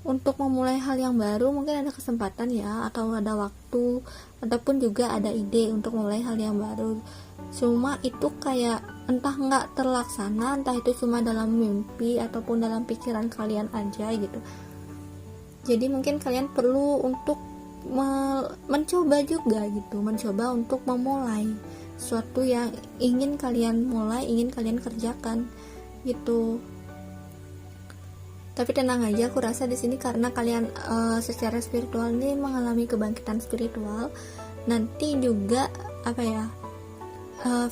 untuk memulai hal yang baru mungkin ada kesempatan ya, atau ada waktu, ataupun juga ada ide untuk memulai hal yang baru. Cuma itu kayak entah nggak terlaksana, entah itu cuma dalam mimpi ataupun dalam pikiran kalian aja gitu. Jadi mungkin kalian perlu untuk mencoba juga gitu, mencoba untuk memulai sesuatu yang ingin kalian mulai, ingin kalian kerjakan gitu. Tapi tenang aja, aku rasa di sini karena kalian secara spiritual ini mengalami kebangkitan spiritual, nanti juga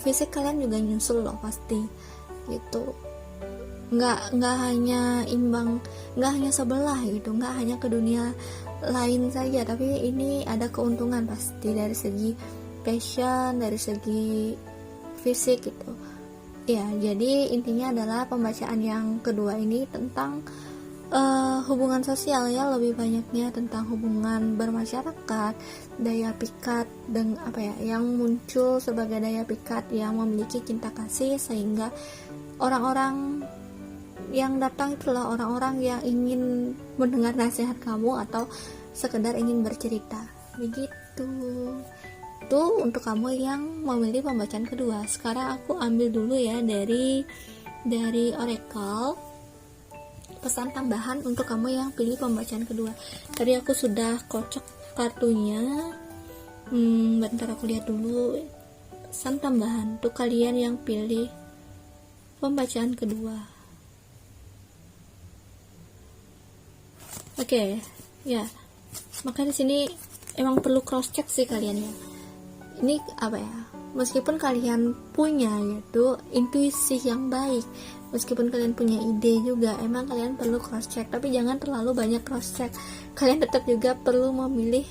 fisik kalian juga nyusul loh pasti gitu. Nggak hanya imbang, nggak hanya sebelah gitu, nggak hanya ke dunia lain saja, tapi ini ada keuntungan pasti dari segi passion, dari segi fisik gitu ya. Jadi intinya adalah pembacaan yang kedua ini tentang hubungan sosial ya, lebih banyaknya tentang hubungan bermasyarakat, daya pikat dan yang muncul sebagai daya pikat yang memiliki cinta kasih, sehingga orang-orang yang datang itulah orang-orang yang ingin mendengar nasihat kamu atau sekedar ingin bercerita begitu. Itu untuk kamu yang memilih pembacaan kedua. Sekarang aku ambil dulu ya dari Oracle pesan tambahan untuk kamu yang pilih pembacaan kedua. Tadi aku sudah kocok kartunya, bentar aku lihat dulu pesan tambahan untuk kalian yang pilih pembacaan kedua. Oke, ya. Maka di sini emang perlu cross check sih kalian ya. Ini meskipun kalian punya yaitu intuisi yang baik, meskipun kalian punya ide juga, emang kalian perlu cross check, tapi jangan terlalu banyak cross check. Kalian tetap juga perlu memilih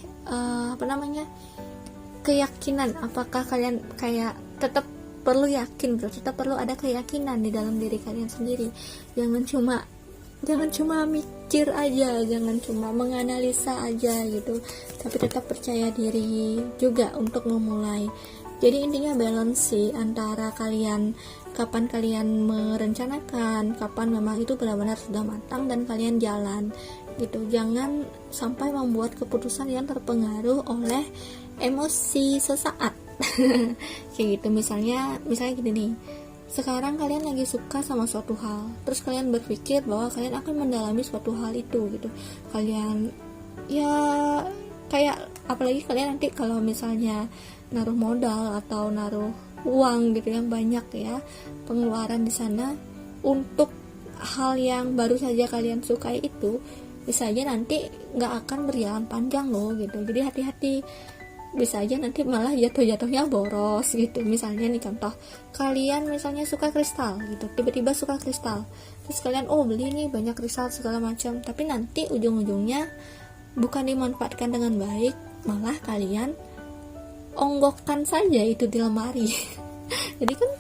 keyakinan. Apakah kalian kayak tetap perlu yakin, tetap perlu ada keyakinan di dalam diri kalian sendiri. Jangan cuma mikir aja, jangan cuma menganalisa aja gitu, tapi tetap percaya diri juga untuk memulai. Jadi intinya balance sih antara kalian, kapan kalian merencanakan, kapan memang itu benar-benar sudah matang dan kalian jalan gitu. Jangan sampai membuat keputusan yang terpengaruh oleh emosi sesaat kayak gitu. Misalnya gini nih, sekarang kalian lagi suka sama suatu hal, terus kalian berpikir bahwa kalian akan mendalami suatu hal itu gitu. Kalian ya kayak, apalagi kalian nanti kalau misalnya naruh modal atau naruh uang gitu yang banyak ya, pengeluaran di sana untuk hal yang baru saja kalian sukai itu, bisa aja nanti nggak akan berjalan panjang loh gitu. Jadi hati-hati bisa aja nanti malah jatuhnya boros gitu. Misalnya nih contoh, kalian misalnya suka kristal gitu, tiba-tiba suka kristal, terus kalian beli nih banyak kristal segala macam, tapi nanti ujung-ujungnya bukan dimanfaatkan dengan baik, malah kalian onggokkan saja itu di lemari. Jadi kan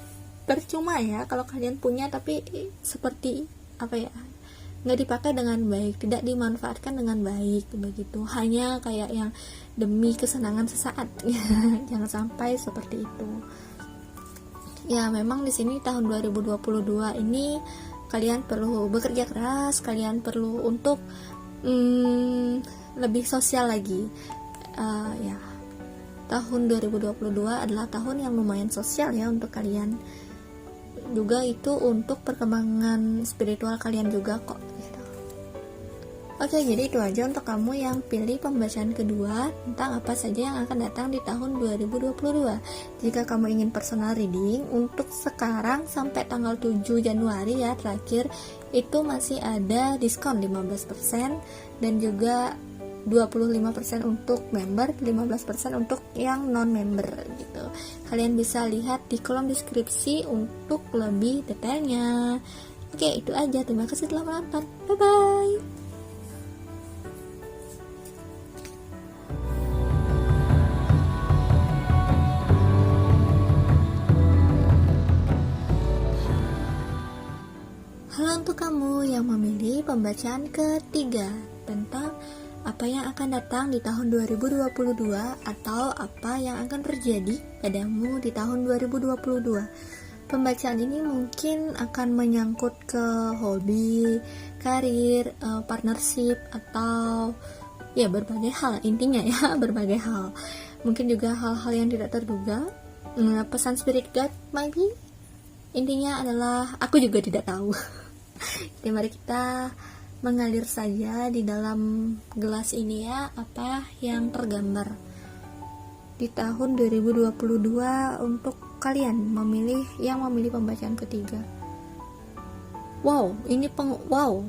percuma ya kalau kalian punya tapi seperti apa ya, nggak dipakai dengan baik, tidak dimanfaatkan dengan baik begitu, hanya kayak yang demi kesenangan sesaat. Jangan sampai seperti itu ya. Memang di sini tahun 2022 ini kalian perlu bekerja keras, kalian perlu untuk lebih sosial lagi. Ya, tahun 2022 adalah tahun yang lumayan sosial ya untuk kalian juga, itu untuk perkembangan spiritual kalian juga kok gitu. Oke, jadi itu aja untuk kamu yang pilih pembacaan kedua tentang apa saja yang akan datang di tahun 2022. Jika kamu ingin personal reading untuk sekarang sampai tanggal 7 Januari ya terakhir, itu masih ada diskon 15% dan juga 25% untuk member, 15% untuk yang non member gitu. Kalian bisa lihat di kolom deskripsi untuk lebih detailnya. Oke, itu aja. Terima kasih telah menonton. Bye bye. Halo untuk kamu yang memilih pembacaan ketiga tentang apa yang akan datang di tahun 2022 atau apa yang akan terjadi padamu di tahun 2022. Pembacaan ini mungkin akan menyangkut ke hobi, karir, partnership, atau ya berbagai hal, intinya ya berbagai hal. Mungkin juga hal-hal yang tidak terduga, pesan spirit guide maybe. Intinya adalah aku juga tidak tahu. Jadi mari kita mengalir saja di dalam gelas ini ya, apa yang tergambar di tahun 2022 untuk kalian yang memilih pembacaan ketiga. Wow, ini wow,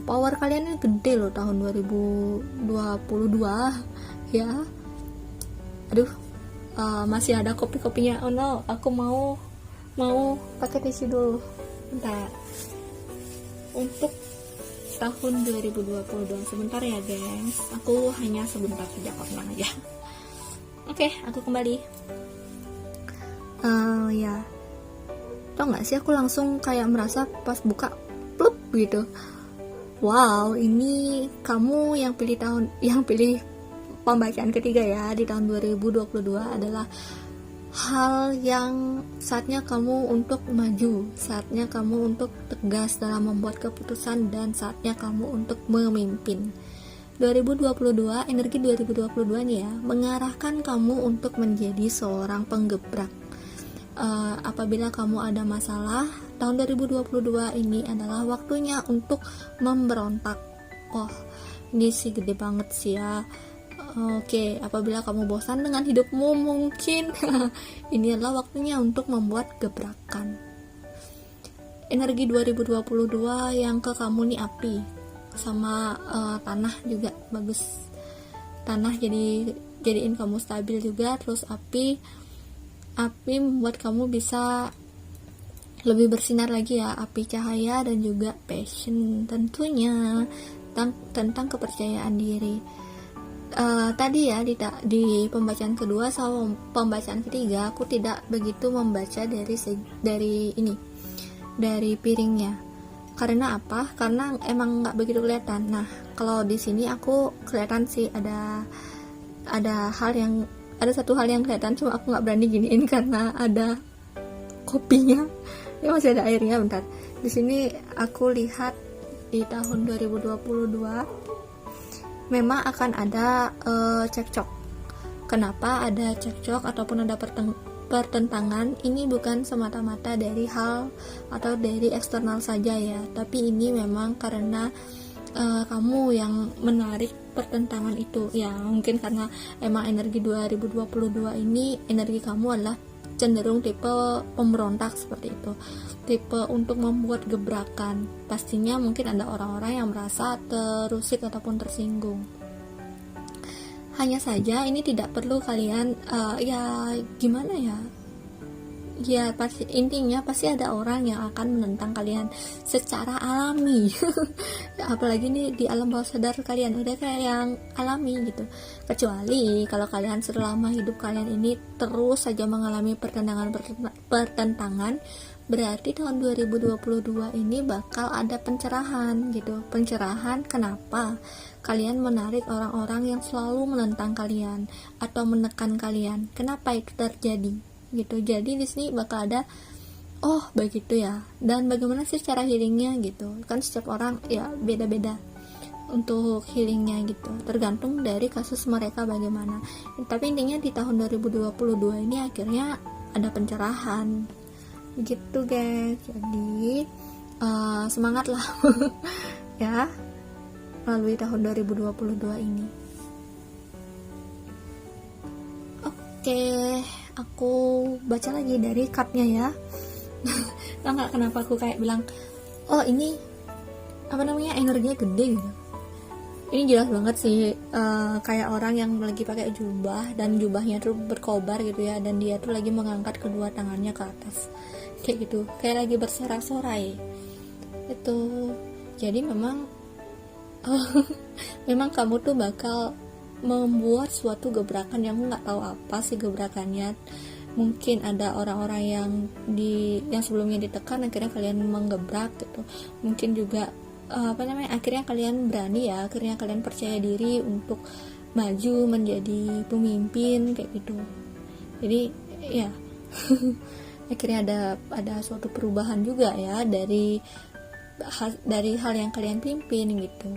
power kalian ini gede loh tahun 2022 ya. Aduh, masih ada kopi-kopinya. Oh no, aku mau pakai tisu dulu. Bentar. Untuk tahun 2022 sebentar ya gengs, aku hanya sebentar saja kok, tenang aja. Oke, aku kembali. Ya, tau nggak sih, aku langsung kayak merasa pas buka plup gitu. Wow, ini kamu yang pilih pembacaan ketiga ya di tahun 2022 adalah hal yang saatnya kamu untuk maju, saatnya kamu untuk tegas dalam membuat keputusan, dan saatnya kamu untuk memimpin. 2022, energi 2022 nih ya, mengarahkan kamu untuk menjadi seorang penggebrak. Apabila kamu ada masalah, tahun 2022 ini adalah waktunya untuk memberontak. Oh, ini sih gede banget sih ya. Oke, apabila kamu bosan dengan hidupmu, mungkin ini adalah waktunya untuk membuat gebrakan. Energi 2022 yang ke kamu nih api, sama tanah juga bagus. Tanah jadiin kamu stabil juga, terus api membuat kamu bisa lebih bersinar lagi ya, api cahaya dan juga passion tentunya tentang kepercayaan diri. Tadi ya di pembacaan kedua sama pembacaan ketiga aku tidak begitu membaca dari piringnya. Karena apa? Karena emang nggak begitu kelihatan. Nah, kalau di sini aku kelihatan sih ada satu hal yang kelihatan, cuma aku nggak berani giniin karena ada kopinya. Ya masih ada airnya, bentar. Di sini aku lihat di tahun 2022 memang akan ada cekcok. Kenapa ada cekcok ataupun ada pertentangan? Ini bukan semata-mata dari hal atau dari eksternal saja ya, tapi ini memang karena kamu yang menarik pertentangan itu ya. Mungkin karena emang energi 2022 ini energi kamu adalah cenderung tipe pemberontak seperti itu, tipe untuk membuat gebrakan. Pastinya mungkin ada orang-orang yang merasa terusik ataupun tersinggung. Hanya saja ini tidak perlu kalian ya gimana ya pasti intinya pasti ada orang yang akan menentang kalian secara alami. Apalagi nih di alam bawah sadar kalian udah kayak yang alami gitu. Kecuali kalau kalian selama hidup kalian ini terus saja mengalami pertentangan, berarti tahun 2022 ini bakal ada pencerahan gitu. Pencerahan kenapa kalian menarik orang-orang yang selalu menentang kalian atau menekan kalian, kenapa itu terjadi gitu. Jadi di sini bakal ada oh begitu ya, dan bagaimana sih cara healingnya gitu kan. Setiap orang ya beda-beda untuk healingnya gitu, tergantung dari kasus mereka bagaimana. Tapi intinya di tahun 2022 ini akhirnya ada pencerahan gitu guys. Jadi semangat lah ya melalui tahun 2022 ini. Oke, aku baca lagi dari cardnya ya. Tau gak kenapa aku kayak bilang oh ini apa namanya energinya gede gitu. Ini jelas banget sih kayak orang yang lagi pakai jubah dan jubahnya tuh berkobar gitu ya, dan dia tuh lagi mengangkat kedua tangannya ke atas kayak gitu, kayak lagi bersorak-sorai itu. Jadi memang memang kamu tuh bakal membuat suatu gebrakan yang nggak tahu apa sih gebrakannya. Mungkin ada orang-orang yang sebelumnya ditekan akhirnya kalian menggebrak gitu. Mungkin juga akhirnya kalian berani ya, akhirnya kalian percaya diri untuk maju menjadi pemimpin kayak gitu. Jadi ya akhirnya ada suatu perubahan juga ya dari hal yang kalian pimpin gitu,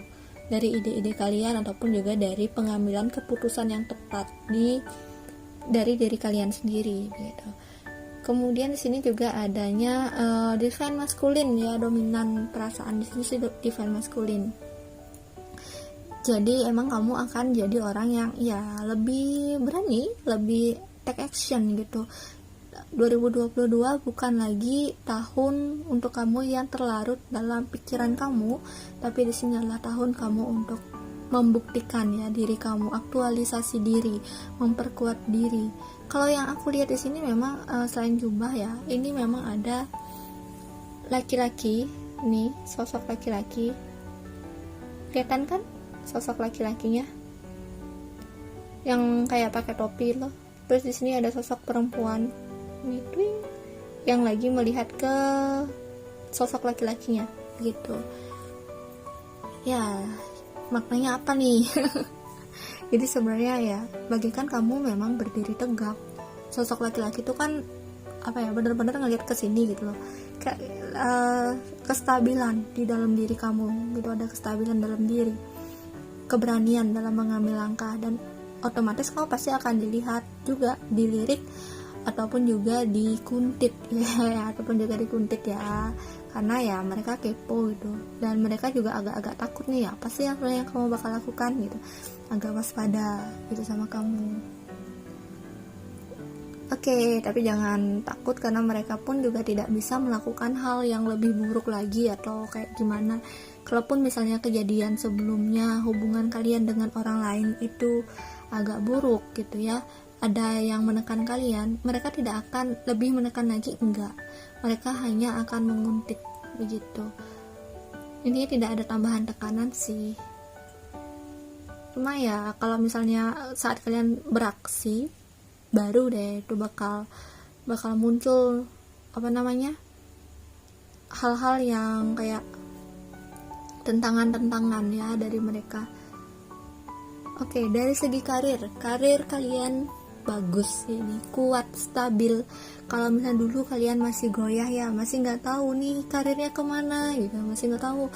dari ide-ide kalian ataupun juga dari pengambilan keputusan yang tepat dari diri kalian sendiri gitu. Kemudian di sini juga adanya divine masculine ya, dominan perasaan di sini sih divine masculine. Jadi emang kamu akan jadi orang yang ya lebih berani, lebih take action gitu. 2022 bukan lagi tahun untuk kamu yang terlarut dalam pikiran kamu, tapi di sini adalah tahun kamu untuk membuktikan ya diri kamu, aktualisasi diri, memperkuat diri. Kalau yang aku lihat di sini memang selain jubah ya, ini memang ada laki-laki nih, sosok laki-laki. Kelihatan kan sosok laki-lakinya yang kayak pakai topi loh. Terus di sini ada sosok perempuan itu yang lagi melihat ke sosok laki-lakinya gitu. Ya, maknanya apa nih? Jadi sebenarnya ya, bagikan kamu memang berdiri tegak. Sosok laki-laki itu kan apa ya, benar-benar ngelihat ke sini gitu loh. Kayak kestabilan di dalam diri kamu gitu, ada kestabilan dalam diri, keberanian dalam mengambil langkah, dan otomatis kamu pasti akan dilihat juga, dilirik ataupun juga dikuntit ya, ataupun juga dikuntit ya, karena ya mereka kepo gitu, dan mereka juga agak-agak takut nih ya, apa sih yang kamu bakal lakukan gitu, agak waspada gitu sama kamu. Oke, tapi jangan takut karena mereka pun juga tidak bisa melakukan hal yang lebih buruk lagi atau kayak gimana. Kalaupun misalnya kejadian sebelumnya hubungan kalian dengan orang lain itu agak buruk gitu ya, ada yang menekan kalian, mereka tidak akan lebih menekan lagi, enggak, mereka hanya akan menguntit begitu. Ini tidak ada tambahan tekanan sih, cuma ya kalau misalnya saat kalian beraksi baru deh itu bakal muncul hal-hal yang kayak tentangan ya dari mereka. Oke, dari segi karir kalian bagus ini, kuat, stabil. Kalau misalnya dulu kalian masih goyah ya, masih nggak tahu nih karirnya kemana gitu, masih nggak tahu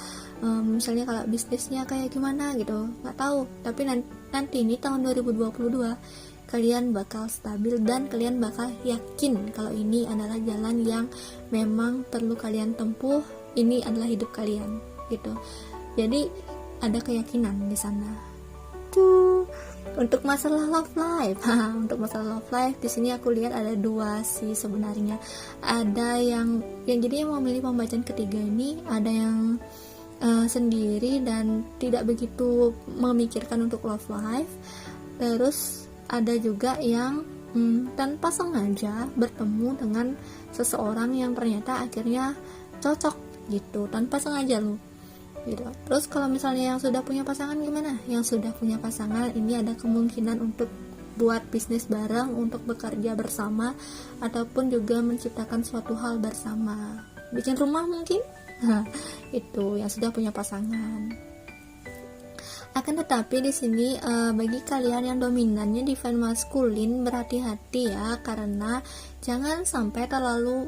misalnya kalau bisnisnya kayak gimana gitu, nggak tahu. Tapi nanti ini tahun 2022 kalian bakal stabil dan kalian bakal yakin kalau ini adalah jalan yang memang perlu kalian tempuh, ini adalah hidup kalian gitu. Jadi ada keyakinan di sana. Untuk masalah love life, untuk masalah love life di sini aku lihat ada dua sih sebenarnya. Ada yang jadi yang memilih pembacaan ketiga ini, ada yang sendiri dan tidak begitu memikirkan untuk love life. Terus ada juga yang tanpa sengaja bertemu dengan seseorang yang ternyata akhirnya cocok gitu, tanpa sengaja loh gitu. Terus kalau misalnya yang sudah punya pasangan gimana? Yang sudah punya pasangan ini ada kemungkinan untuk buat bisnis bareng, untuk bekerja bersama, ataupun juga menciptakan suatu hal bersama, bikin rumah mungkin. Nah, itu yang sudah punya pasangan. Akan tetapi di sini bagi kalian yang dominannya divine maskulin, berhati-hati ya, karena jangan sampai terlalu,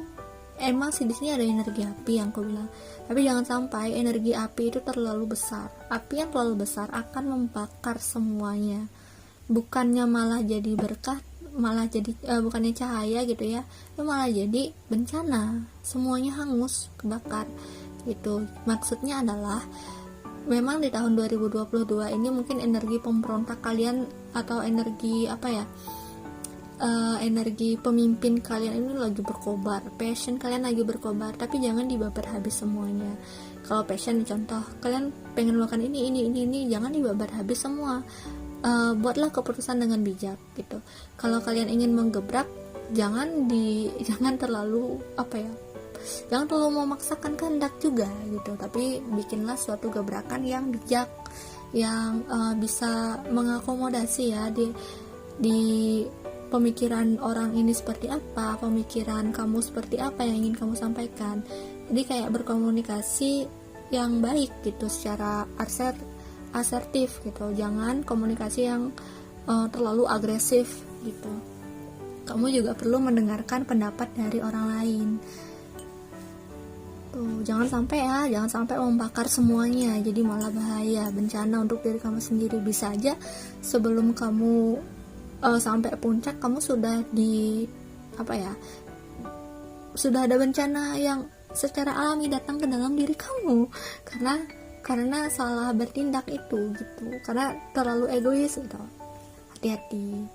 emang sih di sini ada energi api yang aku bilang, tapi jangan sampai energi api itu terlalu besar. Api yang terlalu besar akan membakar semuanya, bukannya malah jadi berkah, malah jadi bukannya cahaya gitu ya, malah jadi bencana, semuanya hangus, kebakar gitu. Maksudnya adalah memang di tahun 2022 ini mungkin energi pemberontak kalian atau energi energi pemimpin kalian ini lagi berkobar, passion kalian lagi berkobar, tapi jangan dibabar habis semuanya. Kalau passion contoh kalian pengen melakukan ini, jangan dibabar habis semua. Buatlah keputusan dengan bijak gitu. Kalau kalian ingin menggebrak, jangan terlalu jangan terlalu memaksakan kehendak juga gitu, tapi bikinlah suatu gebrakan yang bijak, yang bisa mengakomodasi ya di pemikiran orang ini seperti apa, pemikiran kamu seperti apa yang ingin kamu sampaikan. Jadi kayak berkomunikasi yang baik gitu, secara asertif gitu, jangan komunikasi yang terlalu agresif gitu. Kamu juga perlu mendengarkan pendapat dari orang lain. Jangan sampai membakar semuanya, jadi malah bahaya, bencana untuk diri kamu sendiri. Bisa aja sebelum kamu sampai puncak, kamu sudah sudah ada bencana yang secara alami datang ke dalam diri kamu karena salah bertindak itu gitu, karena terlalu egois gitu. Hati-hati.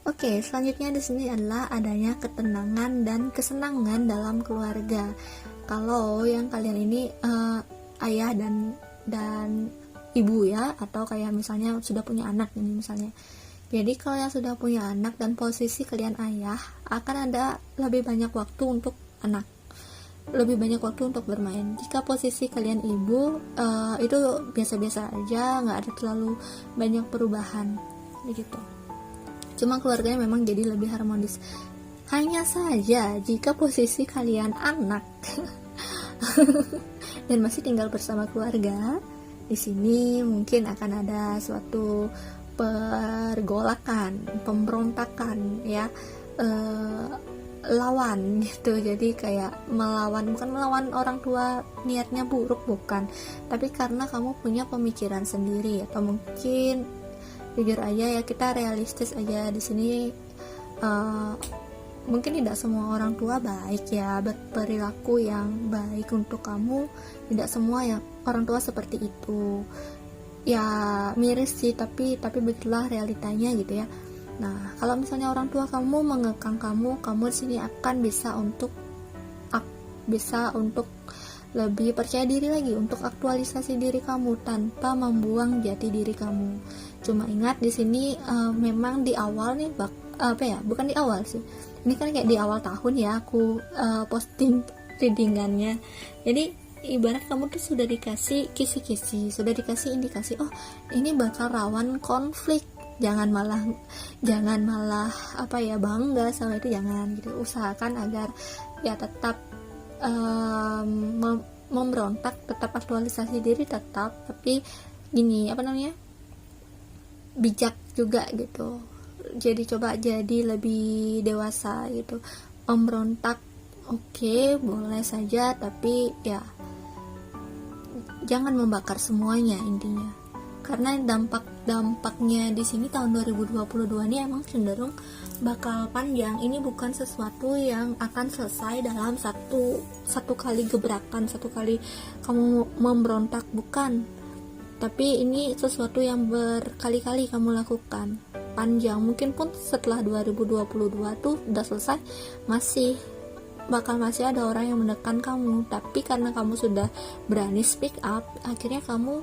Oke, selanjutnya di sini adalah adanya ketenangan dan kesenangan dalam keluarga. Kalau yang kalian ini ayah dan ibu ya, atau kayak misalnya sudah punya anak ini misalnya. Jadi kalau yang sudah punya anak dan posisi kalian ayah, akan ada lebih banyak waktu untuk anak, lebih banyak waktu untuk bermain. Jika posisi kalian ibu, itu biasa-biasa aja, nggak ada terlalu banyak perubahan begitu. Cuma keluarganya memang jadi lebih harmonis. Hanya saja jika posisi kalian anak dan masih tinggal bersama keluarga, di sini mungkin akan ada suatu pergolakan, pemberontakan ya, lawan gitu. Jadi kayak bukan melawan orang tua niatnya buruk, bukan, tapi karena kamu punya pemikiran sendiri, atau mungkin jujur aja ya, kita realistis aja di sini. Mungkin tidak semua orang tua baik ya, berperilaku yang baik untuk kamu. Tidak semua yang orang tua seperti itu. Ya miris sih, tapi begitulah realitanya gitu ya. Nah, kalau misalnya orang tua kamu mengekang kamu di sini akan bisa untuk lebih percaya diri lagi, untuk aktualisasi diri kamu tanpa membuang jati diri kamu. Cuma ingat di sini memang di awal nih bukan di awal sih. Ini kan kayak di awal tahun ya aku posting readingannya. Jadi ibarat kamu tuh sudah dikasih kisi-kisi, sudah dikasih indikasi, oh ini bakal rawan konflik. Jangan malah bangga sama itu, jangan gitu. Usahakan agar ya tetap memberontak, tetap aktualisasi diri tetap, tapi gini bijak juga gitu. Jadi coba jadi lebih dewasa gitu. Memberontak oke, boleh saja, tapi ya jangan membakar semuanya intinya. Karena dampaknya di sini tahun 2022 ini emang cenderung bakal panjang. Ini bukan sesuatu yang akan selesai dalam satu kali gebrakan, satu kali kamu memberontak, bukan. Tapi ini sesuatu yang berkali-kali kamu lakukan, panjang. Mungkin pun setelah 2022 tuh udah selesai, masih ada orang yang menekan kamu. Tapi karena kamu sudah berani speak up, akhirnya kamu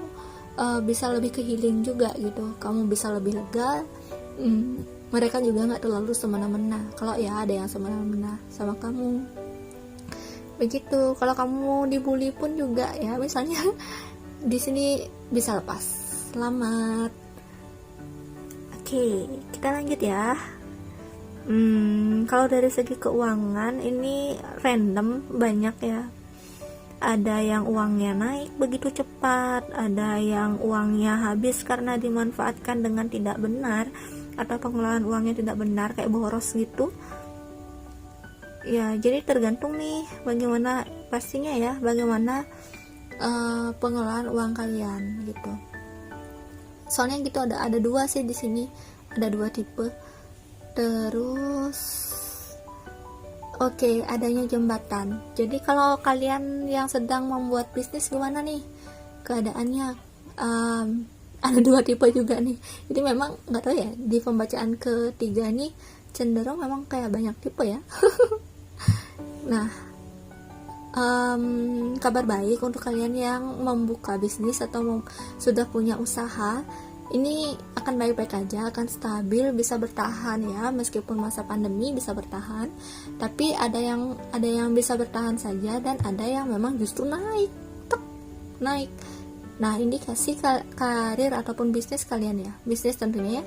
bisa lebih ke healing juga gitu. Kamu bisa lebih lega, mereka juga nggak terlalu semena-mena. Kalau ya ada yang semena-mena sama kamu, begitu. Kalau kamu dibully pun juga ya, misalnya di sini bisa lepas. Selamat. Oke, kita lanjut ya. Kalau dari segi keuangan ini random, banyak ya. Ada yang uangnya naik begitu cepat, ada yang uangnya habis karena dimanfaatkan dengan tidak benar, atau pengelolaan uangnya tidak benar, kayak boros gitu ya. Jadi tergantung nih bagaimana, pastinya ya, bagaimana pengelolaan uang kalian gitu. Soalnya gitu, ada dua sih di sini, ada dua tipe. Terus oke, adanya jembatan. Jadi kalau kalian yang sedang membuat bisnis, gimana nih keadaannya? Ada dua tipe juga nih. Jadi memang nggak tahu ya, di pembacaan ketiga nih cenderung memang kayak banyak tipe ya. Nah, kabar baik untuk kalian yang membuka bisnis atau sudah punya usaha. Ini akan baik-baik aja, akan stabil, bisa bertahan ya, meskipun masa pandemi bisa bertahan. Tapi ada yang bisa bertahan saja, dan ada yang memang justru naik. Nah, indikasi karir ataupun bisnis kalian ya, bisnis tentunya ya.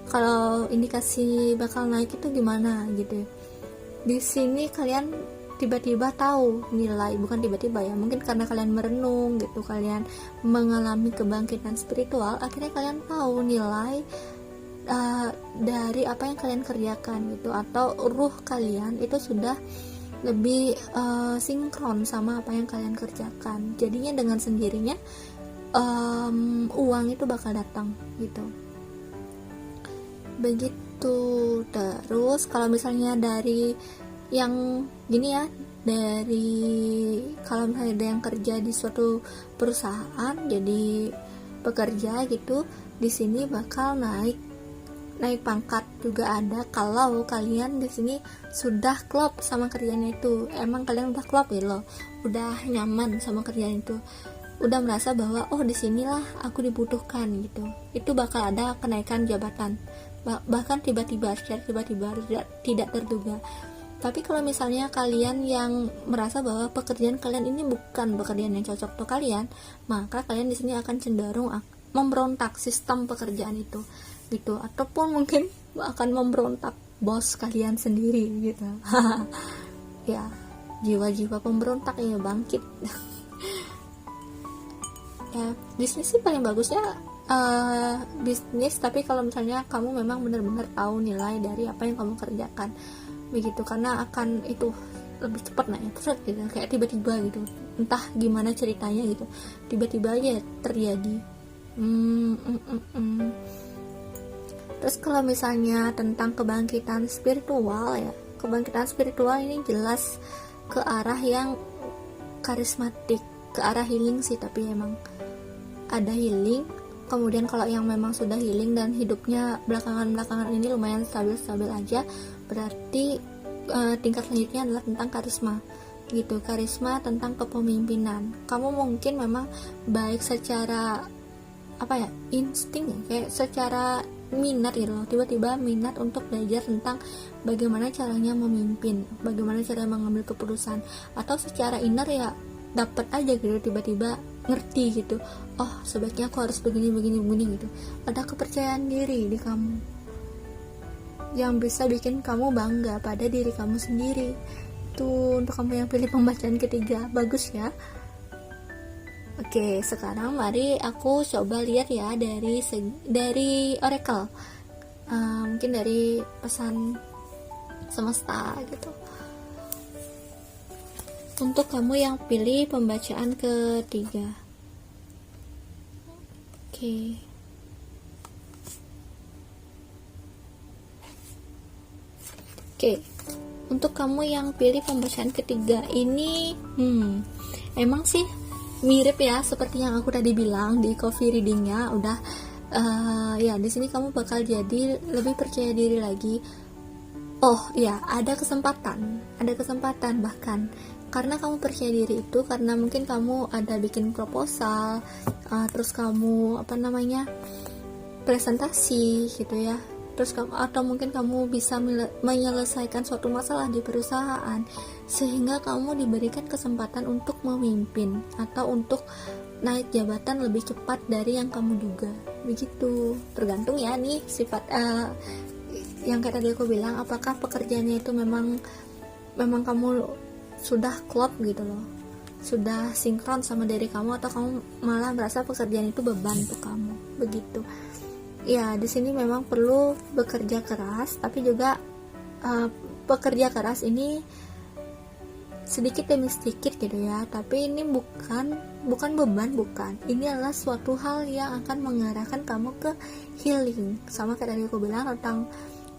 Kalau indikasi bakal naik itu gimana gitu. Di sini kalian tiba-tiba tahu nilai, bukan tiba-tiba ya, mungkin karena kalian merenung gitu, kalian mengalami kebangkitan spiritual, akhirnya kalian tahu nilai dari apa yang kalian kerjakan gitu, atau ruh kalian itu sudah lebih sinkron sama apa yang kalian kerjakan. Jadinya dengan sendirinya uang itu bakal datang gitu, begitu. Terus kalau misalnya dari yang gini ya, dari kalau misalnya ada yang kerja di suatu perusahaan jadi pekerja gitu, di sini bakal naik pangkat juga ada kalau kalian di sini sudah klop sama kerjanya itu. Emang kalian udah klop ya loh, udah nyaman sama kerjaan itu, udah merasa bahwa oh disinilah aku dibutuhkan gitu, itu bakal ada kenaikan jabatan, bahkan tiba-tiba, secara tiba-tiba, tidak terduga. Tapi kalau misalnya kalian yang merasa bahwa pekerjaan kalian ini bukan pekerjaan yang cocok untuk kalian, maka kalian di sini akan cenderung memberontak sistem pekerjaan itu gitu, ataupun mungkin akan memberontak bos kalian sendiri gitu. Ya, jiwa-jiwa pemberontak ya bangkit. Ya, bisnis sih paling bagusnya bisnis, tapi kalau misalnya kamu memang benar-benar tahu nilai dari apa yang kamu kerjakan begitu, karena akan itu lebih cepat naik gitu, kayak tiba-tiba gitu, entah gimana ceritanya gitu, tiba-tiba aja terjadi. Terus kalau misalnya tentang kebangkitan spiritual ya, kebangkitan spiritual ini jelas ke arah yang karismatik, ke arah healing sih, tapi emang ada healing. Kemudian kalau yang memang sudah healing dan hidupnya belakangan ini lumayan stabil aja, berarti tingkat selanjutnya adalah tentang karisma gitu, karisma tentang kepemimpinan. Kamu mungkin memang baik secara apa ya, insting ya, kayak secara minat gitu loh, tiba-tiba minat untuk belajar tentang bagaimana caranya memimpin, bagaimana cara mengambil keputusan, atau secara inner ya dapat aja gitu, tiba-tiba ngerti gitu, oh sebaiknya aku harus begini gitu. Ada kepercayaan diri di kamu yang bisa bikin kamu bangga pada diri kamu sendiri. Tuh, untuk kamu yang pilih pembacaan ketiga, bagus ya. Oke, sekarang mari aku coba lihat ya dari oracle, mungkin dari pesan semesta gitu. Untuk kamu yang pilih pembacaan ketiga, oke. Oke, untuk kamu yang pilih pembacaan ketiga ini, emang sih mirip ya seperti yang aku tadi bilang di coffee readingnya. Udah ya di sini kamu bakal jadi lebih percaya diri lagi. Oh ya, ada kesempatan bahkan karena kamu percaya diri itu karena mungkin kamu ada bikin proposal, terus kamu presentasi gitu ya. terus kamu, atau mungkin kamu bisa menyelesaikan suatu masalah di perusahaan sehingga kamu diberikan kesempatan untuk memimpin atau untuk naik jabatan lebih cepat dari yang kamu duga. Begitu, tergantung ya nih sifat yang kayak tadi aku bilang, apakah pekerjaannya itu memang kamu sudah klop gitu loh, sudah sinkron sama diri kamu, atau kamu malah merasa pekerjaan itu beban untuk kamu. Begitu ya, di sini memang perlu bekerja keras, tapi juga bekerja keras ini sedikit demi sedikit gitu ya, tapi ini bukan beban, bukan, ini adalah suatu hal yang akan mengarahkan kamu ke healing. Sama kayak tadi aku bilang tentang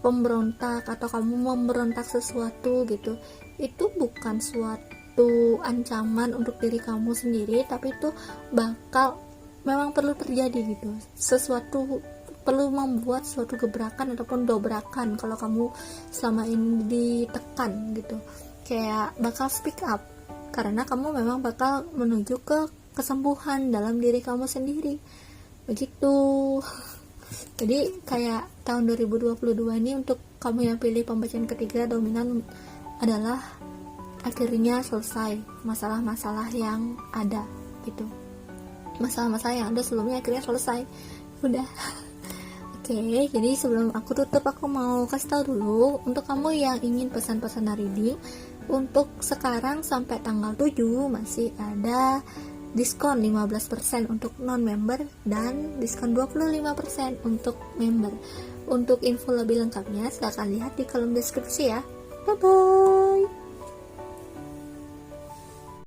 pemberontak atau kamu memberontak sesuatu gitu, itu bukan suatu ancaman untuk diri kamu sendiri, tapi itu bakal memang perlu terjadi gitu, sesuatu perlu membuat suatu gebrakan ataupun dobrakan kalau kamu selama ini ditekan gitu, kayak bakal speak up karena kamu memang bakal menuju ke kesembuhan dalam diri kamu sendiri. Begitu. Jadi kayak tahun 2022 ini untuk kamu yang pilih pembacaan ketiga dominan adalah akhirnya selesai masalah-masalah yang ada gitu, masalah-masalah yang ada sebelumnya akhirnya selesai, udah. Oke, jadi sebelum aku tutup, aku mau kasih tahu dulu untuk kamu yang ingin pesan-pesan reading, untuk sekarang sampai tanggal 7 masih ada diskon 15% untuk non-member dan diskon 25% untuk member. Untuk info lebih lengkapnya silahkan lihat di kolom deskripsi ya. Bye bye.